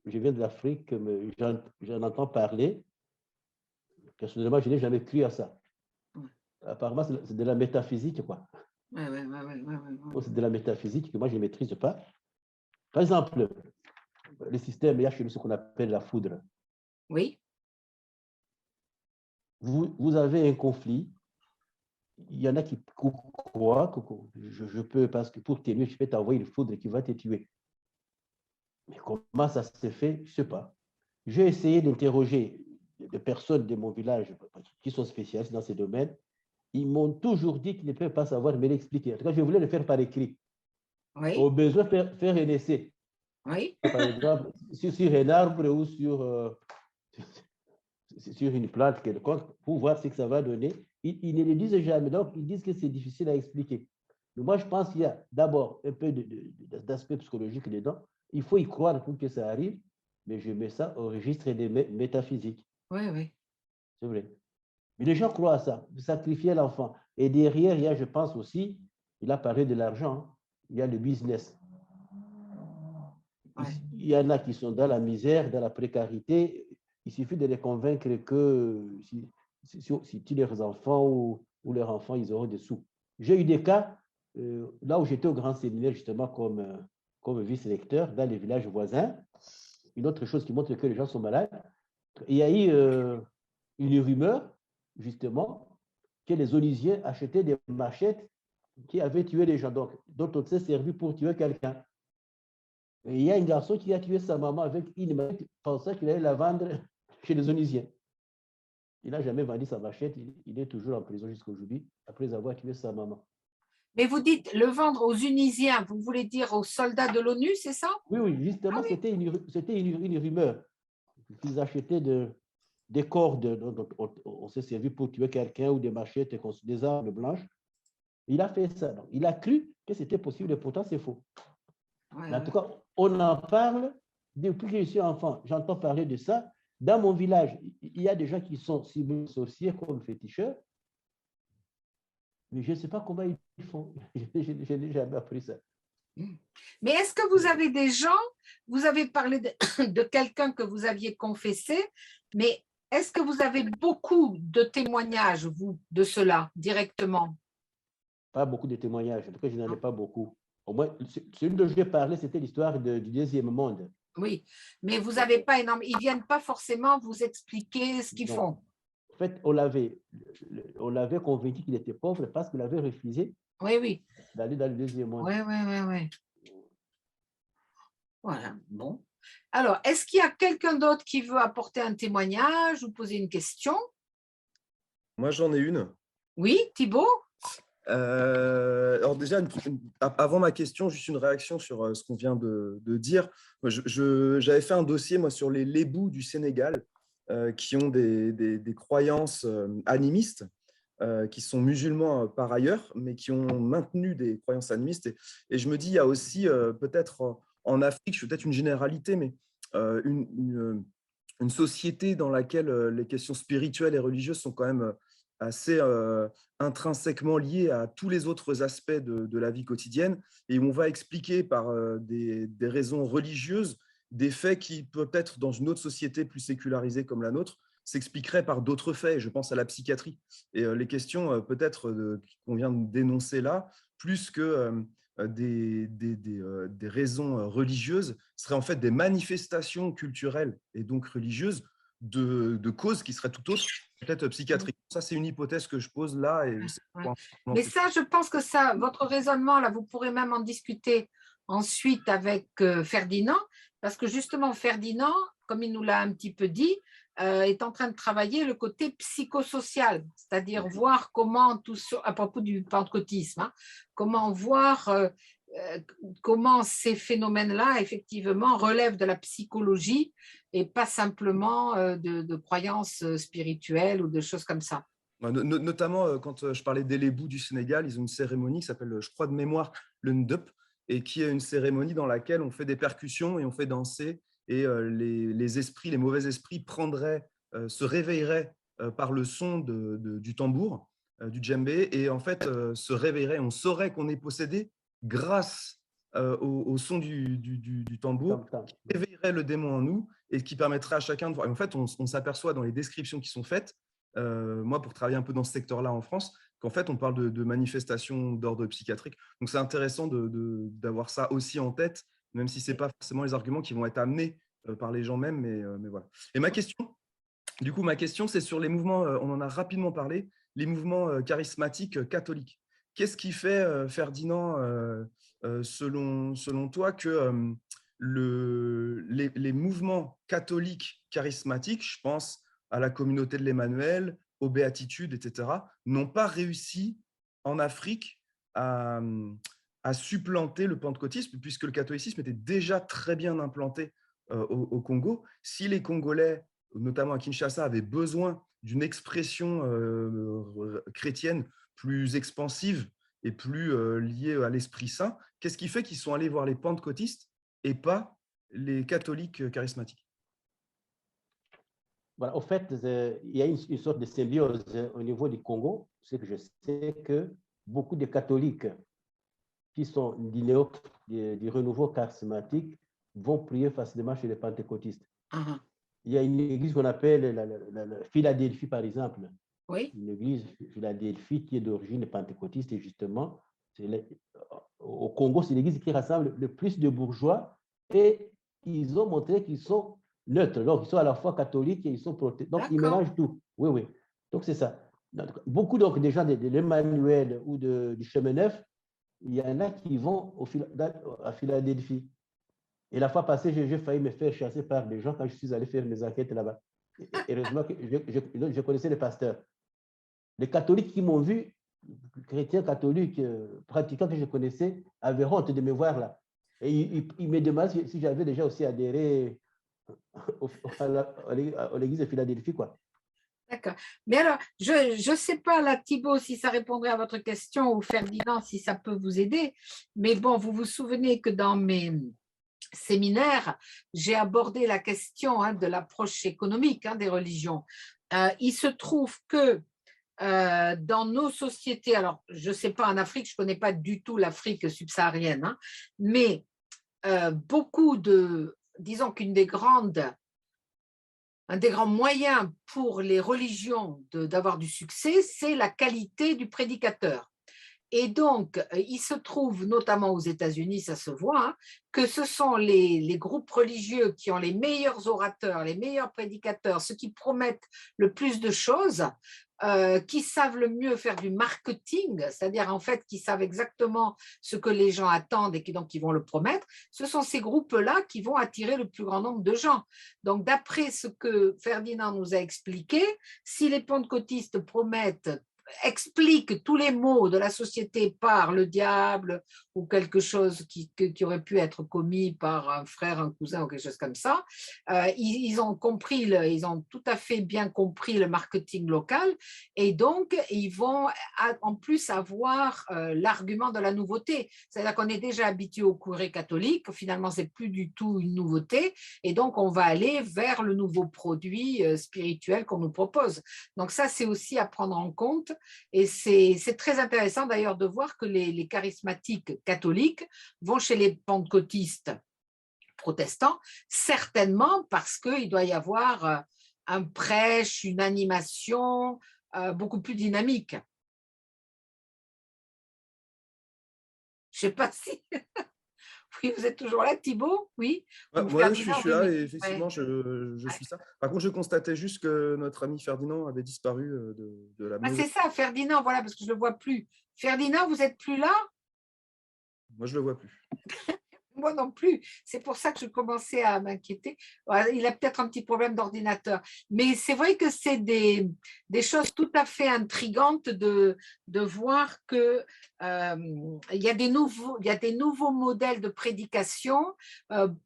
Je viens de l'Afrique, mais j'en entends parler. Personnellement, je n'ai jamais cru à ça. Apparemment, c'est de la métaphysique, quoi. Oui, oui, oui, oui, oui. C'est de la métaphysique que moi, je ne maîtrise pas. Par exemple, le système, il y a chez nous ce qu'on appelle la foudre. Oui. Vous avez un conflit. Il y en a qui croient que je peux, parce que pour t'aimer, je peux t'envoyer une foudre qui va te tuer. Mais comment ça se fait? Je ne sais pas. J'ai essayé d'interroger des personnes de mon village qui sont spécialistes dans ces domaines. Ils m'ont toujours dit qu'ils ne peuvent pas savoir me l'expliquer. En tout cas, je voulais le faire par écrit. Oui. Au besoin, faire un essai. Oui. Par exemple, sur un arbre ou sur une plante quelconque, pour voir ce que ça va donner. Ils ne le disent jamais. Donc, ils disent que c'est difficile à expliquer. Mais moi, je pense qu'il y a d'abord un peu d'aspect psychologique dedans. Il faut y croire pour que ça arrive, mais je mets ça au registre des métaphysiques. Oui, oui. C'est vrai. Mais les gens croient à ça, sacrifier l'enfant. Et derrière, il y a, je pense aussi, il a parlé de l'argent, il y a le business. Ouais. Il y en a qui sont dans la misère, dans la précarité. Il suffit de les convaincre que si tu leurs enfants ou leurs enfants, ils auront des sous. J'ai eu des cas, là où j'étais au grand séminaire, justement, comme vice-lecteur, dans les villages voisins. Une autre chose qui montre que les gens sont malades. Il y a eu une rumeur, justement, que les Onisiens achetaient des machettes qui avaient tué les gens, donc, dont on s'est servi pour tuer quelqu'un. Et il y a un garçon qui a tué sa maman avec une machette, pensant qu'il allait la vendre chez les Onisiens. Il n'a jamais vendu sa machette, il est toujours en prison jusqu'à aujourd'hui, après avoir tué sa maman. Mais vous dites le vendre aux Unisiens, vous voulez dire aux soldats de l'ONU, c'est ça? Oui, oui, justement, c'était une rumeur. Ils achetaient des cordes dont on s'est servi pour tuer quelqu'un ou des machettes, des armes blanches. Il a fait ça. Donc, il a cru que c'était possible et pourtant c'est faux. Ouais, Mais en tout cas, on en parle depuis que je suis enfant. J'entends parler de ça. Dans mon village, il y a des gens qui sont ciblés sorciers comme féticheurs. Mais je ne sais pas comment ils font. Je n'ai jamais appris ça. Mais est-ce que vous avez des gens, vous avez parlé de quelqu'un que vous aviez confessé, mais est-ce que vous avez beaucoup de témoignages, vous, de cela, directement? Pas beaucoup de témoignages. En tout cas, je n'en ai pas beaucoup. Au moins, celui dont j'ai parlé, c'était l'histoire du deuxième monde. Oui, mais vous n'avez pas énormément. Ils ne viennent pas forcément vous expliquer ce qu'ils font. En fait, on l'avait convaincu qu'il était pauvre parce qu'il avait refusé Oui, oui. d'aller dans le deuxième monde. Oui, oui, oui, oui. Voilà, bon. Alors, est-ce qu'il y a quelqu'un d'autre qui veut apporter un témoignage ou poser une question? Moi, j'en ai une. Oui, Thibaut? Alors déjà, avant ma question, juste une réaction sur ce qu'on vient de dire. Moi, j'avais fait un dossier moi, sur les lébous du Sénégal qui ont des croyances animistes, qui sont musulmans par ailleurs, mais qui ont maintenu des croyances animistes. Et je me dis, il y a aussi peut-être en Afrique, c'est peut-être une généralité, mais une société dans laquelle les questions spirituelles et religieuses sont quand même assez intrinsèquement liées à tous les autres aspects de la vie quotidienne, et on va expliquer par des raisons religieuses des faits qui, peut-être dans une autre société plus sécularisée comme la nôtre, s'expliqueraient par d'autres faits. Je pense à la psychiatrie. Et les questions peut-être qu'on vient de dénoncer là, plus que des raisons religieuses, seraient en fait des manifestations culturelles et donc religieuses de causes qui seraient tout autres, peut-être psychiatriques. Ça, c'est une hypothèse que je pose là. Et Ouais. Mais ça, je pense que ça, votre raisonnement, là, vous pourrez même en discuter ensuite avec Ferdinand, parce que justement, Ferdinand, comme il nous l'a un petit peu dit, est en train de travailler le côté psychosocial, c'est-à-dire voir comment, à propos du pentecôtisme, hein, comment voir comment ces phénomènes-là, effectivement, relèvent de la psychologie et pas simplement de croyances spirituelles ou de choses comme ça. Notamment, quand je parlais des Lébous du Sénégal, ils ont une cérémonie qui s'appelle, je crois de mémoire, le Ndeup, et qui est une cérémonie dans laquelle on fait des percussions et on fait danser, et les esprits, les mauvais esprits se réveilleraient par le son du tambour, du djembé, et en fait se réveilleraient. On saurait qu'on est possédé grâce au son du tambour, qui réveillerait le démon en nous et qui permettrait à chacun de voir. Et en fait, on s'aperçoit dans les descriptions qui sont faites, moi, pour travailler un peu dans ce secteur-là en France, qu'en fait, on parle de manifestations d'ordre psychiatrique. Donc, c'est intéressant d'avoir ça aussi en tête, même si ce n'est pas forcément les arguments qui vont être amenés par les gens mêmes, mais voilà. Et ma question, c'est sur les mouvements, on en a rapidement parlé, les mouvements charismatiques catholiques. Qu'est-ce qui fait, Ferdinand, selon toi, que les mouvements catholiques charismatiques, je pense à la communauté de l'Emmanuel, aux béatitudes, etc., n'ont pas réussi en Afrique à supplanter le pentecôtisme, puisque le catholicisme était déjà très bien implanté au Congo. Si les Congolais, notamment à Kinshasa, avaient besoin d'une expression chrétienne plus expansive et plus liée à l'Esprit Saint, qu'est-ce qui fait qu'ils sont allés voir les pentecôtistes et pas les catholiques charismatiques? Voilà, au fait, il y a une sorte de symbiose au niveau du Congo. C'est que je sais que beaucoup de catholiques qui sont du renouveau charismatique vont prier facilement chez les pentecôtistes. Il y a une église qu'on appelle la Philadelphie, par exemple. Oui. Une église Philadelphie qui est d'origine pentecôtiste, et justement, au Congo, c'est l'église qui rassemble le plus de bourgeois, et ils ont montré qu'ils sont neutres. Donc, ils sont à la fois catholiques et ils sont protestants. Donc, ils mélangent tout. Oui, oui. Donc, c'est ça. Donc, beaucoup donc, des gens de l'Emmanuel ou du Chemin Neuf, il y en a qui vont à Philadelphie. Et la fois passée, j'ai failli me faire chasser par des gens quand je suis allé faire mes enquêtes là-bas. Heureusement que je connaissais les pasteurs. Les catholiques qui m'ont vu, chrétiens catholiques, pratiquants que je connaissais, avaient honte de me voir là. Et ils me demandent si j'avais déjà aussi adhéré à l'église de Philadelphie, quoi. D'accord. Mais alors, je ne sais pas, là, Thibaut, si ça répondrait à votre question, ou Ferdinand, si ça peut vous aider. Mais bon, vous vous souvenez que dans mes séminaires, j'ai abordé la question de l'approche économique des religions. Il se trouve que dans nos sociétés, alors je ne sais pas en Afrique, je ne connais pas du tout l'Afrique subsaharienne, mais beaucoup disons qu'un des grands moyens pour les religions d'avoir du succès, c'est la qualité du prédicateur. Et donc, il se trouve, notamment aux États-Unis, ça se voit, hein, que ce sont les groupes religieux qui ont les meilleurs orateurs, les meilleurs prédicateurs, ceux qui promettent le plus de choses, qui savent le mieux faire du marketing, c'est-à-dire en fait qui savent exactement ce que les gens attendent et qui donc ils vont le promettre, ce sont ces groupes-là qui vont attirer le plus grand nombre de gens. Donc d'après ce que Ferdinand nous a expliqué, si les pentecôtistes expliquent tous les maux de la société par le diable ou quelque chose qui aurait pu être commis par un frère, un cousin ou quelque chose comme ça, ils ont compris, ils ont tout à fait bien compris le marketing local et donc ils vont en plus avoir l'argument de la nouveauté. C'est-à-dire qu'on est déjà habitué au curé catholique, finalement c'est plus du tout une nouveauté et donc on va aller vers le nouveau produit spirituel qu'on nous propose. Donc ça c'est aussi à prendre en compte. Et c'est très intéressant d'ailleurs de voir que les charismatiques catholiques vont chez les pentecôtistes protestants, certainement parce qu'il doit y avoir un prêche, une animation beaucoup plus dynamique. Je ne sais pas si… Oui, vous êtes toujours là, Thibault? Oui. Moi, je suis là et effectivement, je suis ça. Par contre, je constatais juste que notre ami Ferdinand avait disparu de la maison. C'est ça, Ferdinand, voilà, parce que je ne le vois plus. Ferdinand, vous n'êtes plus là? Moi, je ne le vois plus. Moi non plus. C'est pour ça que je commençais à m'inquiéter. Il a peut-être un petit problème d'ordinateur. Mais c'est vrai que c'est des choses tout à fait intrigantes de voir que il y a des nouveaux modèles de prédication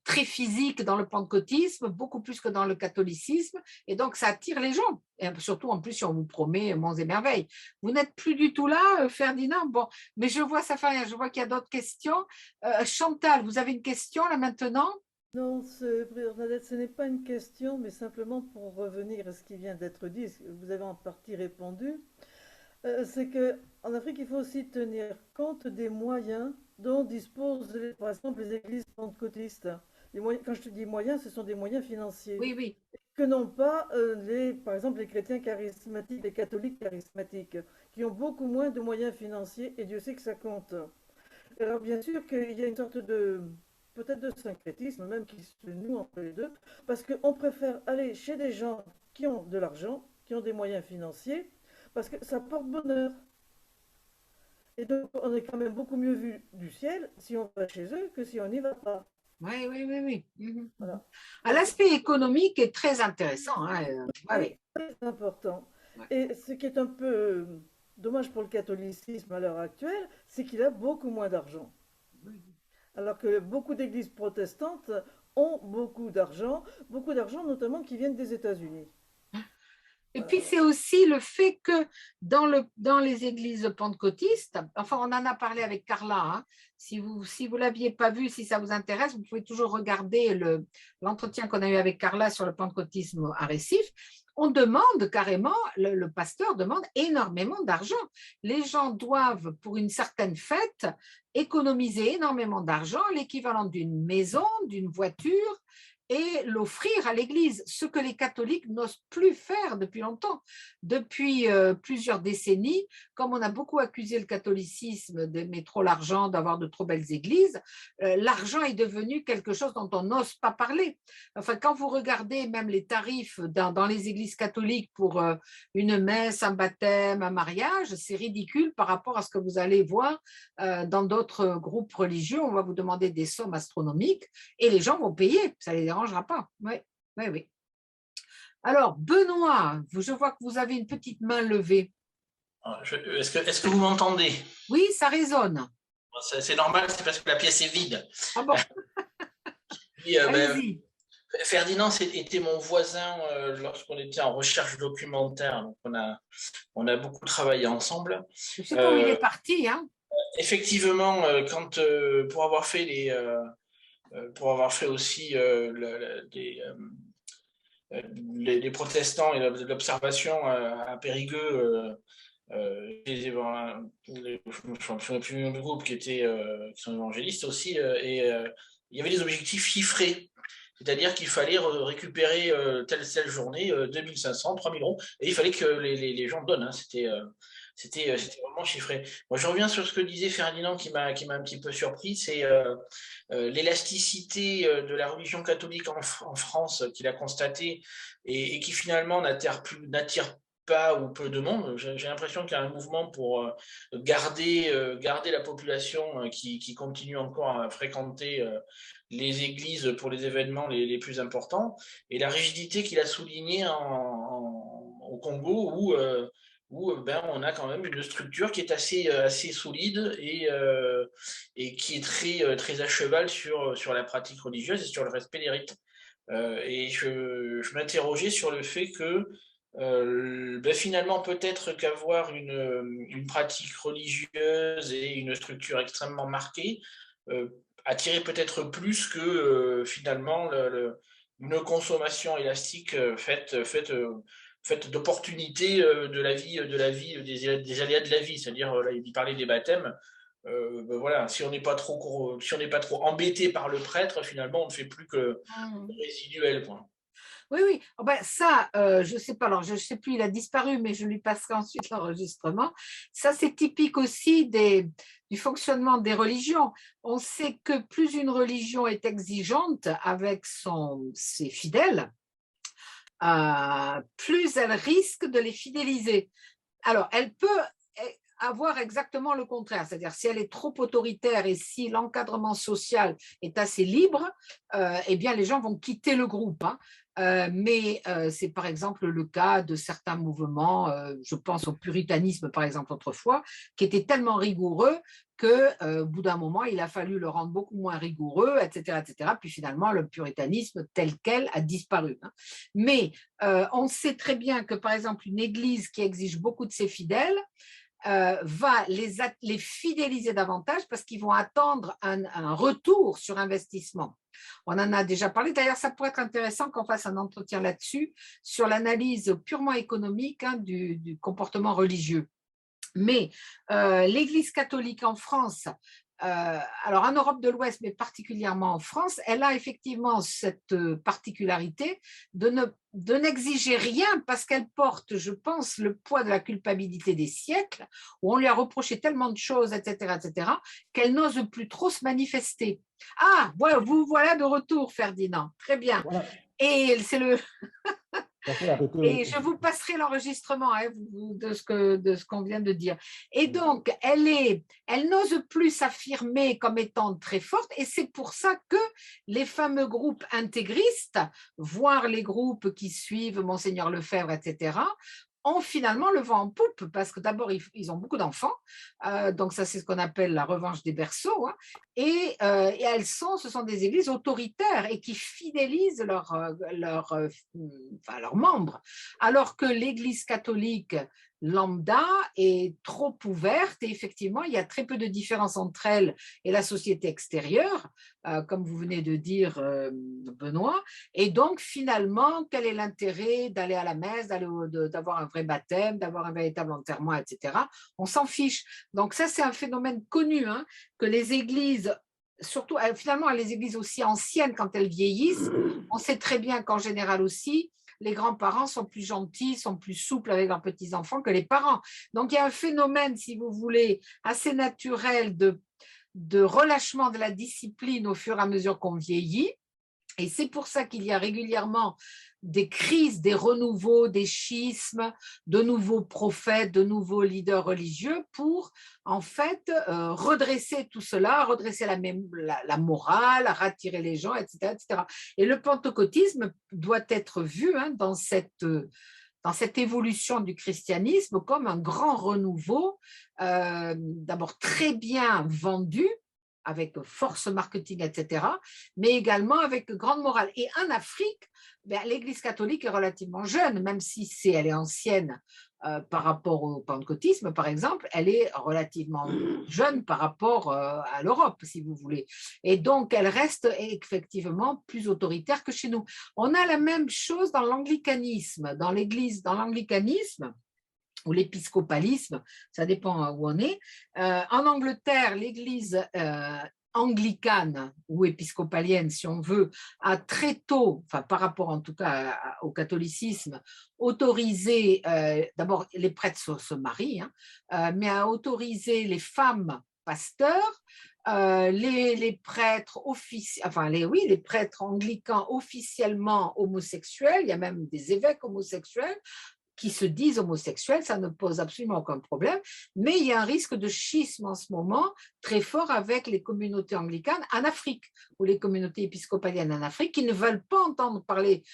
très physiques dans le pentecôtisme, beaucoup plus que dans le catholicisme. Et donc, ça attire les gens. Et surtout, en plus, si on vous promet monts et merveilles. Vous n'êtes plus du tout là, Ferdinand? Bon, mais je vois, ça fait rien. Je vois qu'il y a d'autres questions. Chantal, vous avez une question là maintenant? Non, Bernadette, ce n'est pas une question, mais simplement pour revenir à ce qui vient d'être dit, vous avez en partie répondu. C'est qu'en Afrique, il faut aussi tenir compte des moyens dont disposent, par exemple, les églises pentecôtistes. Quand je te dis moyens, ce sont des moyens financiers. Oui, oui. Que n'ont pas, par exemple, les chrétiens charismatiques, les catholiques charismatiques, qui ont beaucoup moins de moyens financiers, et Dieu sait que ça compte. Alors, bien sûr qu'il y a une sorte peut-être de syncrétisme, même qui se noue entre les deux, parce qu'on préfère aller chez des gens qui ont de l'argent, qui ont des moyens financiers, parce que ça porte bonheur. Et donc, on est quand même beaucoup mieux vu du ciel si on va chez eux que si on n'y va pas. Oui, oui, oui, oui. Voilà. L'aspect économique est très intéressant. Hein. Oui, très important. Ouais. Et ce qui est un peu dommage pour le catholicisme à l'heure actuelle, c'est qu'il a beaucoup moins d'argent. Alors que beaucoup d'églises protestantes ont beaucoup d'argent notamment qui viennent des États-Unis. Et puis, c'est aussi le fait que dans les églises pentecôtistes, enfin, on en a parlé avec Carla, hein, si vous ne l'aviez pas vu, si ça vous intéresse, vous pouvez toujours regarder l'entretien qu'on a eu avec Carla sur le pentecôtisme à Recife. On demande carrément, le pasteur demande énormément d'argent. Les gens doivent, pour une certaine fête, économiser énormément d'argent, l'équivalent d'une maison, d'une voiture, et l'offrir à l'Église, ce que les catholiques n'osent plus faire depuis longtemps. Depuis plusieurs décennies, comme on a beaucoup accusé le catholicisme d'aimer trop l'argent, d'avoir de trop belles églises, l'argent est devenu quelque chose dont on n'ose pas parler. Enfin, quand vous regardez même les tarifs dans les églises catholiques pour une messe, un baptême, un mariage, c'est ridicule par rapport à ce que vous allez voir dans d'autres groupes religieux. On va vous demander des sommes astronomiques et les gens vont payer, ça les dérangera pas. Oui, oui, oui. Alors, Benoît, je vois que vous avez une petite main levée. Est-ce que vous m'entendez? Oui, ça résonne. C'est normal, c'est parce que la pièce est vide. Ah bon? Allez-y. Ferdinand était mon voisin lorsqu'on était en recherche documentaire. Donc on a beaucoup travaillé ensemble. Je sais pas où il est parti, hein? Effectivement, pour avoir fait aussi les protestants et l'observation à Périgueux, je me souviens plus du groupe qui sont évangélistes aussi, et il y avait des objectifs chiffrés. C'est-à-dire qu'il fallait récupérer telle journée 2500, 3000 euros, et il fallait que les gens donnent. Hein. C'était vraiment chiffré. Moi, je reviens sur ce que disait Ferdinand qui m'a un petit peu surpris, c'est l'élasticité de la religion catholique en France qu'il a constaté et qui finalement n'attire pas ou peu de monde. J'ai l'impression qu'il y a un mouvement pour garder la population qui continue encore à fréquenter les églises pour les événements les plus importants, et la rigidité qu'il a soulignée au Congo où ben, on a quand même une structure qui est assez solide et qui est très à cheval sur la pratique religieuse et sur le respect des rites. Et je m'interrogeais sur le fait que ben finalement, peut-être qu'avoir une pratique religieuse et une structure extrêmement marquée attirait peut-être plus que finalement une consommation élastique faite d'opportunités de la vie, des aléas de la vie. C'est-à-dire, là, il parlait des baptêmes. Ben voilà, si on n'est pas trop embêté par le prêtre, finalement, on ne fait plus que résiduel, quoi. Oui, oui. Oh ben, ça, je ne sais pas, alors je ne sais plus, il a disparu, mais je lui passerai ensuite l'enregistrement. Ça, c'est typique aussi du fonctionnement des religions. On sait que plus une religion est exigeante avec ses fidèles, plus elle risque de les fidéliser. Alors, elle peut avoir exactement le contraire, c'est-à-dire si elle est trop autoritaire et si l'encadrement social est assez libre, eh bien les gens vont quitter le groupe. Mais c'est par exemple le cas de certains mouvements, je pense au puritanisme par exemple autrefois, qui était tellement rigoureux qu'au bout d'un moment, il a fallu le rendre beaucoup moins rigoureux, etc., etc. Puis finalement, le puritanisme tel quel a disparu. Mais on sait très bien que par exemple une église qui exige beaucoup de ses fidèles, va les fidéliser davantage parce qu'ils vont attendre un retour sur investissement. On en a déjà parlé. D'ailleurs, ça pourrait être intéressant qu'on fasse un entretien là-dessus, sur l'analyse purement économique du comportement religieux. Mais l'Église catholique en France, alors en Europe de l'Ouest, mais particulièrement en France, elle a effectivement cette particularité de n'exiger rien parce qu'elle porte, je pense, le poids de la culpabilité des siècles, où on lui a reproché tellement de choses, etc., etc., qu'elle n'ose plus trop se manifester. Ah, ouais, vous voilà de retour, Ferdinand. Très bien. Voilà. Et c'est le... Et je Et vous passerai l'enregistrement de ce qu'on vient de dire. Et donc, elle n'ose plus s'affirmer comme étant très forte, et c'est pour ça que les fameux groupes intégristes, voire les groupes qui suivent Monseigneur Lefebvre, etc., ont finalement le vent en poupe, parce que d'abord, ils ont beaucoup d'enfants, donc ça c'est ce qu'on appelle la revanche des berceaux, et ce sont des églises autoritaires et qui fidélisent leurs membres, alors que l'église catholique lambda est trop ouverte et effectivement, il y a très peu de différence entre elle et la société extérieure, comme vous venez de dire, Benoît. Et donc, finalement, quel est l'intérêt d'aller à la messe, d'avoir un vrai baptême, d'avoir un véritable enterrement, etc. On s'en fiche. Donc, ça, c'est un phénomène connu, que les églises, surtout finalement les églises aussi anciennes, quand elles vieillissent, on sait très bien qu'en général aussi, les grands-parents sont plus gentils, sont plus souples avec leurs petits-enfants que les parents. Donc, il y a un phénomène, si vous voulez, assez naturel de relâchement de la discipline au fur et à mesure qu'on vieillit. Et c'est pour ça qu'il y a régulièrement des crises, des renouveaux, des schismes, de nouveaux prophètes, de nouveaux leaders religieux pour en fait redresser tout cela, redresser la morale, rattirer les gens, etc., etc. Et le pentecôtisme doit être vu dans cette évolution du christianisme comme un grand renouveau, d'abord très bien vendu, avec force marketing, etc., mais également avec grande morale. Et en Afrique, l'Église catholique est relativement jeune, même si elle est ancienne par rapport au pentecôtisme, par exemple, elle est relativement jeune par rapport à l'Europe, si vous voulez. Et donc, elle reste effectivement plus autoritaire que chez nous. On a la même chose dans l'anglicanisme. Dans l'anglicanisme, ou l'épiscopalisme, ça dépend où on est. En Angleterre, l'Église anglicane ou épiscopalienne, si on veut, a très tôt, enfin par rapport en tout cas au catholicisme, autorisé, d'abord les prêtres se marient, hein, mais a autorisé les femmes pasteurs, les prêtres les prêtres anglicans officiellement homosexuels, il y a même des évêques homosexuels qui se disent homosexuels, ça ne pose absolument aucun problème, mais il y a un risque de schisme en ce moment très fort avec les communautés anglicanes en Afrique, ou les communautés épiscopaliennes en Afrique, qui ne veulent pas entendre parler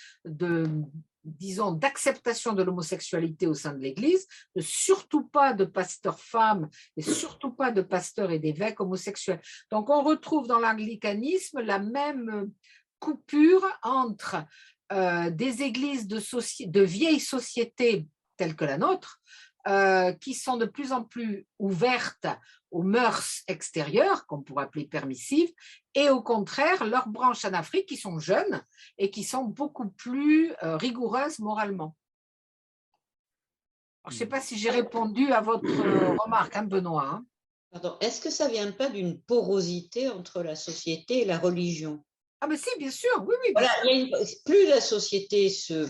disons, d'acceptation de l'homosexualité au sein de l'Église, surtout pas de pasteurs femmes et surtout pas de pasteurs et d'évêques homosexuels. Donc on retrouve dans l'anglicanisme la même coupure entre des églises de vieilles sociétés telles que la nôtre, qui sont de plus en plus ouvertes aux mœurs extérieures, qu'on pourrait appeler permissives, et au contraire, leurs branches en Afrique qui sont jeunes et qui sont beaucoup plus rigoureuses moralement. Alors, je ne sais pas si j'ai répondu à votre remarque, hein, Benoît. Hein. Pardon, est-ce que ça ne vient pas d'une porosité entre la société et la religion? Ah mais si, bien sûr, oui, oui. Voilà, plus la société se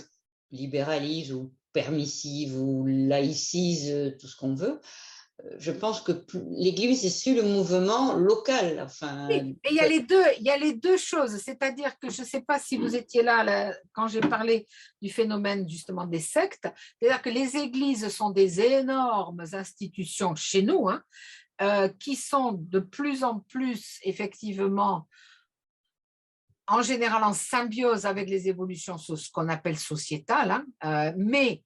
libéralise ou permissive ou laïcise, tout ce qu'on veut, je pense que l'Église est sur le mouvement local. Enfin, oui, et il y a les deux choses, c'est-à-dire que je ne sais pas si vous étiez là quand j'ai parlé du phénomène justement des sectes, c'est-à-dire que les églises sont des énormes institutions chez nous, hein, qui sont de plus en plus effectivement en général en symbiose avec les évolutions, ce qu'on appelle sociétales, hein, mais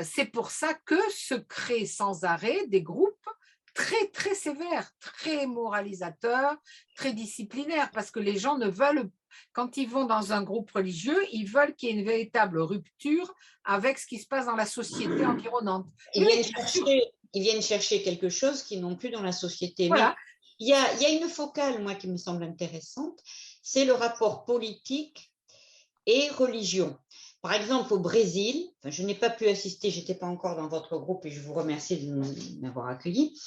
c'est pour ça que se créent sans arrêt des groupes très, très sévères, très moralisateurs, très disciplinaires, parce que les gens ne veulent, quand ils vont dans un groupe religieux, ils veulent qu'il y ait une véritable rupture avec ce qui se passe dans la société environnante. Ils viennent chercher quelque chose qu'ils n'ont plus dans la société. Voilà. Mais il y a une focale, moi, qui me semble intéressante, c'est le rapport politique et religion. Par exemple, au Brésil, je n'ai pas pu assister, je n'étais pas encore dans votre groupe et je vous remercie de m'avoir accueilli.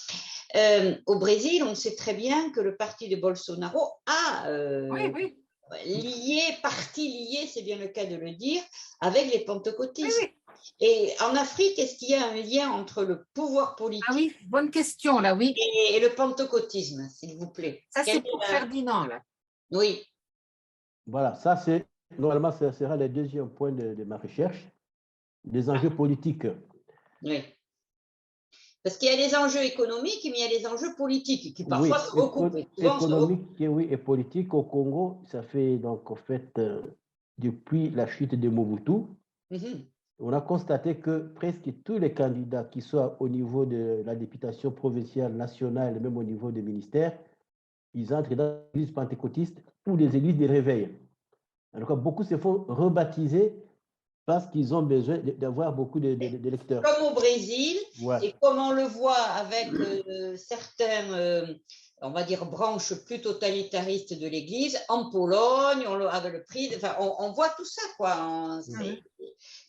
Au Brésil, on sait très bien que le parti de Bolsonaro a parti lié, c'est bien le cas de le dire, avec les pentecôtistes. Oui, oui. Et en Afrique, est-ce qu'il y a un lien entre le pouvoir politique oui, bonne question, là, oui. et le pentecôtisme, s'il vous plaît? Ça, c'est pour Ferdinand, là. Oui. Voilà, ça c'est, normalement, ça sera le deuxième point de ma recherche, des enjeux politiques. Oui. Parce qu'il y a les enjeux économiques, mais il y a les enjeux politiques qui parfois se recoupent. Économique, oui, et politique au Congo, ça fait donc en fait, depuis la chute de Mobutu, on a constaté que presque tous les candidats, qui soient au niveau de la députation provinciale, nationale, et même au niveau des ministères, ils entrent dans les églises pentecôtistes ou des églises de réveil. Alors, beaucoup se font rebaptiser parce qu'ils ont besoin d'avoir beaucoup d'électeurs. Comme au Brésil, ouais. Et comme on le voit avec certaines, on va dire, branches plus totalitaristes de l'Église, en Pologne, avec le prix, enfin, on voit tout ça, quoi.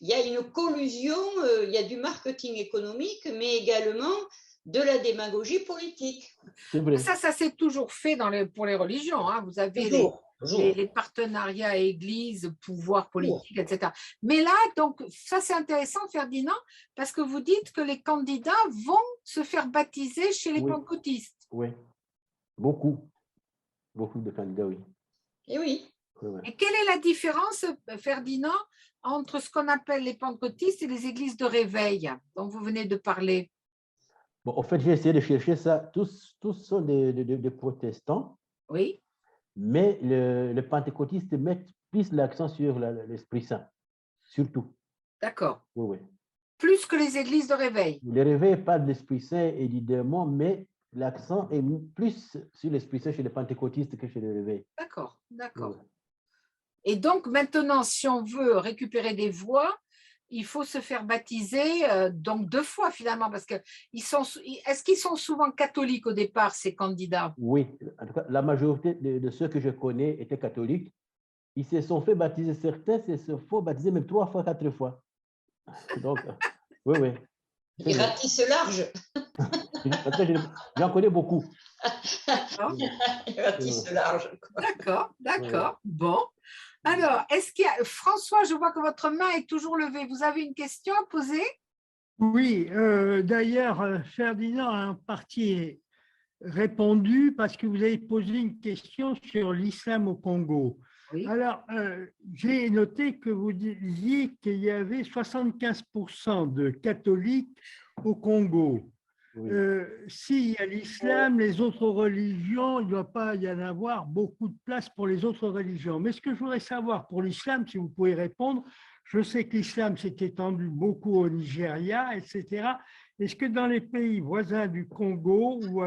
Il y a une collusion, il y a du marketing économique, mais également de la démagogie politique. C'est vrai. Ça s'est toujours fait pour les religions. Hein. Vous avez les partenariats église, pouvoir politique, etc. Mais là, donc, ça c'est intéressant, Ferdinand, parce que vous dites que les candidats vont se faire baptiser chez les pentecôtistes. Oui, beaucoup de candidats, oui. Et oui. Et quelle est la différence, Ferdinand, entre ce qu'on appelle les pentecôtistes et les églises de réveil dont vous venez de parler? Bon, en fait, j'ai essayé de chercher ça. Tous sont des protestants. Oui. Mais les pentecôtistes mettent plus l'accent sur l'Esprit Saint, surtout. D'accord. Oui. Plus que les églises de réveil. Les réveils parlent de l'Esprit Saint et du démon, mais l'accent est plus sur l'Esprit Saint chez les pentecôtistes que chez les réveils. D'accord. Oui. Et donc, maintenant, si on veut récupérer des voix, il faut se faire baptiser donc 2 fois finalement, parce que est-ce qu'ils sont souvent catholiques au départ, ces candidats? Oui, en tout cas, la majorité de ceux que je connais étaient catholiques. Ils se sont fait baptiser, certains se sont fait baptiser même 3 fois, 4 fois. Donc, oui. Ils ratissent large. J'en connais beaucoup. D'accord, Ils ratissent large. Quoi. d'accord, d'accord. Bon. Alors, est-ce qu'il y a… François, je vois que votre main est toujours levée. Vous avez une question à poser? Oui, d'ailleurs, Ferdinand a en partie répondu parce que vous avez posé une question sur l'islam au Congo. Oui. Alors, j'ai noté que vous disiez qu'il y avait 75% de catholiques au Congo. Oui. S'il y a l'islam, les autres religions, il ne doit pas y en avoir beaucoup de place pour les autres religions. Mais ce que je voudrais savoir pour l'islam, si vous pouvez répondre, je sais que l'islam s'est étendu beaucoup au Nigeria, etc. Est-ce que dans les pays voisins du Congo ou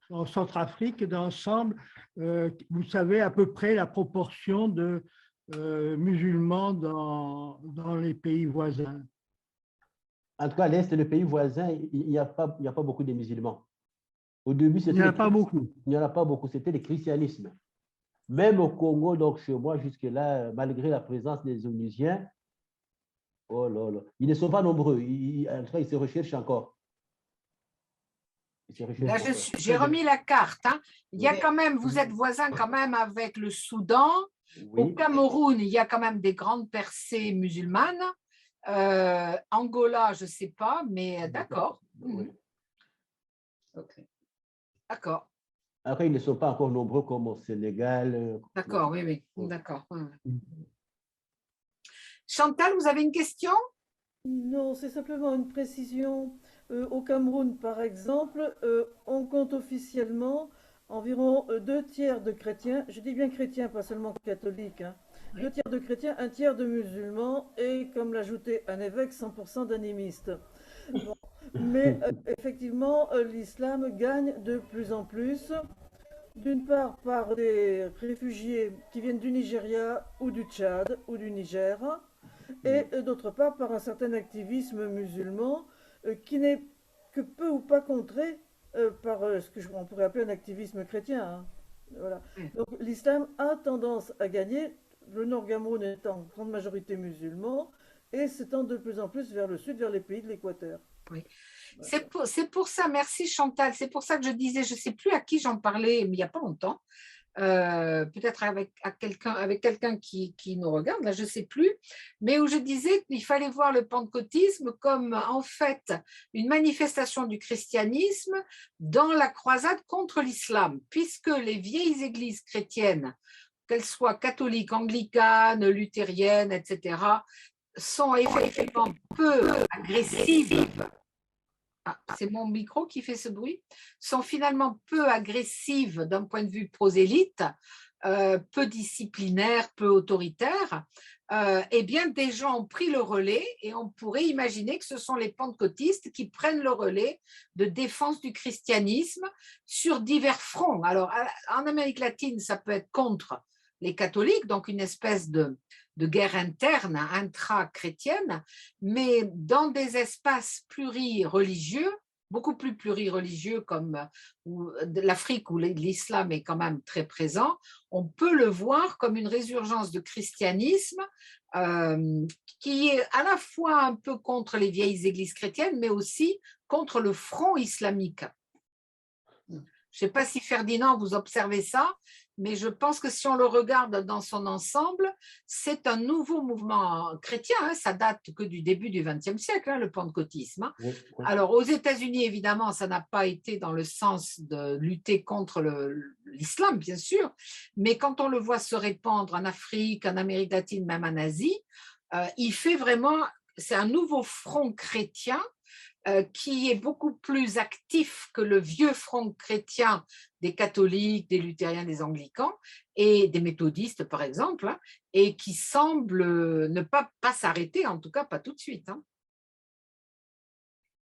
en Centrafrique, d'ensemble, vous savez à peu près la proportion de musulmans dans les pays voisins? En tout cas, à l'Est, le pays voisin, il n'y a pas beaucoup de musulmans. Au début, Il n'y en a pas beaucoup. Il n'y en a pas beaucoup, c'était le christianisme. Même au Congo, donc chez moi, jusque-là, malgré la présence des Onusiens, oh là là, ils ne sont pas nombreux. En tout cas, ils se recherchent encore. Là, j'ai remis la carte. Hein. Il y a quand même, vous êtes voisin quand même avec le Soudan. Oui. Au Cameroun, il y a quand même des grandes percées musulmanes. Angola, je ne sais pas, mais d'accord. Oui. Okay. D'accord. Après, ils ne sont pas encore nombreux comme au Sénégal. D'accord, oui, oui. D'accord. Chantal, vous avez une question? Non, c'est simplement une précision. Au Cameroun, par exemple, on compte officiellement environ 2 tiers de chrétiens. Je dis bien chrétiens, pas seulement catholiques. Hein. Oui. 2 tiers de chrétiens, 1 tiers de musulmans et, comme l'ajoutait un évêque, 100% d'animistes. Bon. Mais effectivement, l'islam gagne de plus en plus. D'une part par des réfugiés qui viennent du Nigeria ou du Tchad ou du Niger, et d'autre part par un certain activisme musulman qui n'est que peu ou pas contré par ce que on pourrait appeler un activisme chrétien. Hein. Voilà. Donc l'islam a tendance à gagner, le Nord Cameroun étant en grande majorité musulman, et s'étend de plus en plus vers le sud, vers les pays de l'Équateur. Oui. C'est pour ça, merci Chantal, c'est pour ça que je disais, je ne sais plus à qui j'en parlais, mais il n'y a pas longtemps, peut-être avec quelqu'un qui nous regarde, là je ne sais plus, mais où je disais qu'il fallait voir le pentecôtisme comme en fait une manifestation du christianisme dans la croisade contre l'islam, puisque les vieilles églises chrétiennes, qu'elles soient catholiques, anglicanes, luthériennes, etc., sont effectivement peu agressives. Ah, c'est mon micro qui fait ce bruit, sont finalement peu agressives d'un point de vue prosélyte, peu disciplinaires, peu autoritaires, eh bien des gens ont pris le relais et on pourrait imaginer que ce sont les pentecôtistes qui prennent le relais de défense du christianisme sur divers fronts. Alors en Amérique latine, ça peut être contre les catholiques, donc une espèce de guerre interne, intra-chrétienne, mais dans des espaces plurireligieux, beaucoup plus plurireligieux comme l'Afrique où l'islam est quand même très présent, on peut le voir comme une résurgence de christianisme qui est à la fois un peu contre les vieilles églises chrétiennes, mais aussi contre le front islamique. Je ne sais pas si Ferdinand, vous observez ça, mais je pense que si on le regarde dans son ensemble, c'est un nouveau mouvement chrétien, hein, ça date que du début du XXe siècle, hein, le pentecôtisme. Hein. Oui, oui. Alors aux États-Unis, évidemment, ça n'a pas été dans le sens de lutter contre l'islam, bien sûr, mais quand on le voit se répandre en Afrique, en Amérique latine, même en Asie, il fait vraiment, c'est un nouveau front chrétien qui est beaucoup plus actif que le vieux front chrétien des catholiques, des luthériens, des anglicans et des méthodistes, par exemple, hein, et qui semble ne pas s'arrêter, en tout cas pas tout de suite. Hein.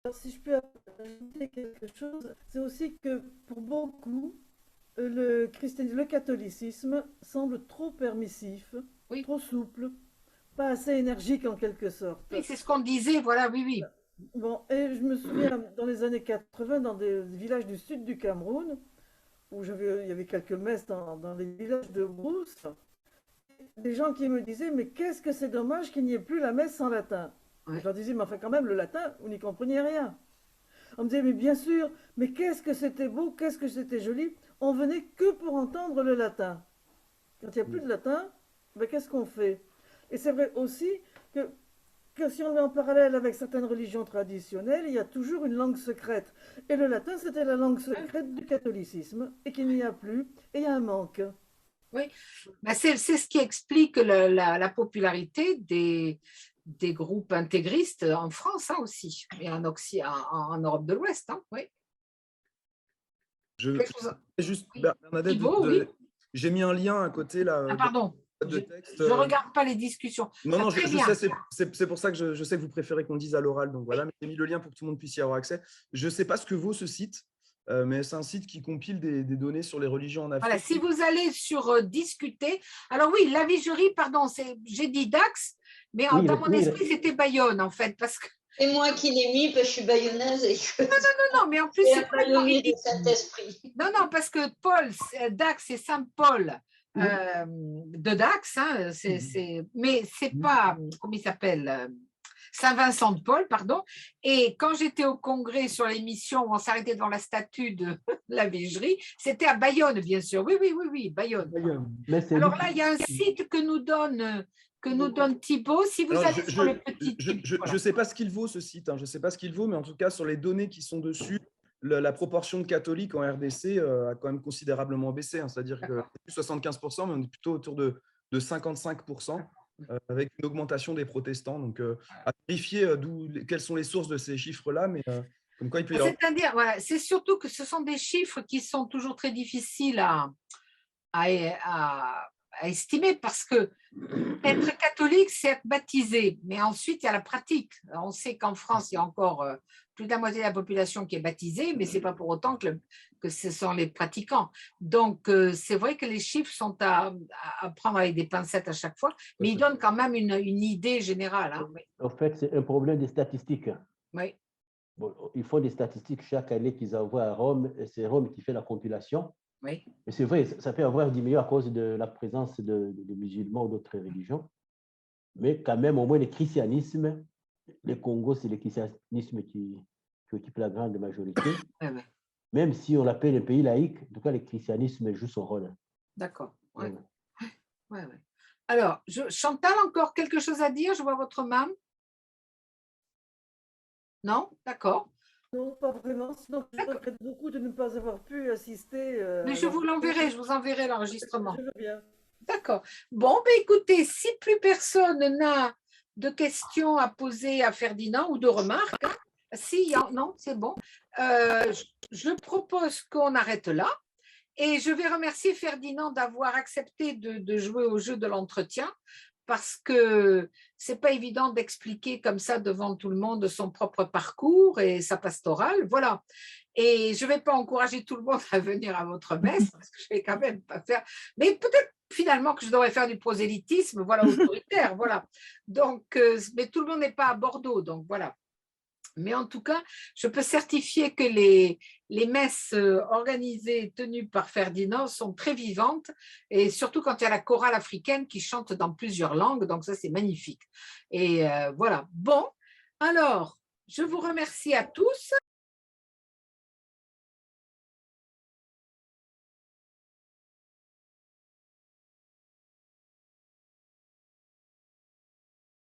Alors, si je peux ajouter quelque chose, c'est aussi que pour beaucoup, le catholicisme semble trop permissif, oui. Trop souple, pas assez énergique en quelque sorte. Oui, c'est ce qu'on disait, voilà, oui, oui. Bon, et je me souviens, dans les années 80, dans des villages du sud du Cameroun, où il y avait quelques messes dans les villages de brousse, des gens qui me disaient, mais qu'est-ce que c'est dommage qu'il n'y ait plus la messe en latin. Ouais. Je leur disais, mais enfin quand même, le latin, vous n'y compreniez rien. On me disait, mais bien sûr, mais qu'est-ce que c'était beau, qu'est-ce que c'était joli. On venait que pour entendre le latin. Quand il n'y a plus de latin, ben, qu'est-ce qu'on fait? Et c'est vrai aussi que si on est en parallèle avec certaines religions traditionnelles, il y a toujours une langue secrète. Et le latin, c'était la langue secrète du catholicisme, et qu'il n'y a plus, et il y a un manque. Oui, ben, c'est ce qui explique la popularité des groupes intégristes en France hein, aussi, et en Europe de l'Ouest. Hein, oui. Je, Quelque chose- juste, Oui. Bernadette, Thibaut, oui. j'ai mis un lien à côté là, Ah, pardon, de je texte. ne regarde pas les discussions. Non, Ah, non, très je bien. sais, c'est pour ça que je sais que vous préférez qu'on dise à l'oral, donc voilà, mais j'ai mis le lien pour que tout le monde puisse y avoir accès. Je ne sais pas ce que vaut ce site, mais c'est un site qui compile des données sur les religions en Afrique. Voilà, si vous allez sur discuter, alors oui, la Vigerie, pardon, j'ai dit Dax, mais dans mon esprit, c'était Bayonne en fait, parce que C'est moi qui l'ai mis, parce que je suis bayonnaise et que non, mais en plus, c'est c'est un bayonné de ridicule. Saint-Esprit. Non, parce que Dax, c'est Saint-Paul de Dax, hein, mais c'est pas, comment il s'appelle Saint-Vincent de Paul, pardon. Et quand j'étais au congrès sur l'émission où on s'arrêtait devant la statue de la Vigerie, c'était à Bayonne, bien sûr. Oui, Bayonne. Mais c'est Alors là, il y a un site que nous donne Thibaut. Si vous Alors, allez sur le petit je ne sais pas ce qu'il vaut ce site, hein, je ne sais pas ce qu'il vaut, mais en tout cas, sur les données qui sont dessus, la proportion de catholiques en RDC a quand même considérablement baissé. Hein, c'est-à-dire que c'est plus 75%, mais on est plutôt autour de 55%, avec une augmentation des protestants. Donc, à vérifier quelles sont les sources de ces chiffres-là, mais comme quoi il peut y avoir... C'est-à-dire, voilà, c'est surtout que ce sont des chiffres qui sont toujours très difficiles à estimer parce que être catholique, c'est être baptisé, mais ensuite il y a la pratique. On sait qu'en France, il y a encore plus de la moitié de la population qui est baptisée, mais ce n'est pas pour autant que ce sont les pratiquants. Donc, c'est vrai que les chiffres sont à prendre avec des pincettes à chaque fois, mais ils donnent quand même une idée générale. Hein. Oui. En fait, c'est un problème des statistiques. Oui. Bon, ils font des statistiques chaque année qu'ils envoient à Rome, et c'est Rome qui fait la compilation. Oui. Mais c'est vrai, ça peut avoir diminué à cause de la présence de musulmans ou d'autres religions. Mais quand même, au moins, le christianisme, le Congo, c'est le christianisme qui occupe la grande majorité. Oui. Même si on l'appelle un pays laïque, en tout cas, le christianisme joue son rôle. D'accord. Ouais. Alors, Chantal, encore quelque chose à dire? Je vois votre main. Non? D'accord. Non, pas vraiment. Sinon, je regrette beaucoup de ne pas avoir pu assister. Mais je vous l'enverrai, je vous enverrai l'enregistrement. Je veux bien. D'accord. Bon, ben écoutez, si plus personne n'a de questions à poser à Ferdinand ou de remarques, hein, non, c'est bon. Je propose qu'on arrête là. Et je vais remercier Ferdinand d'avoir accepté de jouer au jeu de l'entretien parce que ce n'est pas évident d'expliquer comme ça devant tout le monde son propre parcours et sa pastorale. Voilà. Et je ne vais pas encourager tout le monde à venir à votre messe parce que je ne vais quand même pas faire. Mais peut-être finalement que je devrais faire du prosélytisme, voilà, autoritaire. Voilà. Donc, mais tout le monde n'est pas à Bordeaux. Donc, voilà. Mais en tout cas, je peux certifier que les messes organisées, tenues par Ferdinand sont très vivantes et surtout quand il y a la chorale africaine qui chante dans plusieurs langues, donc ça c'est magnifique. Et voilà. Bon, alors, je vous remercie à tous.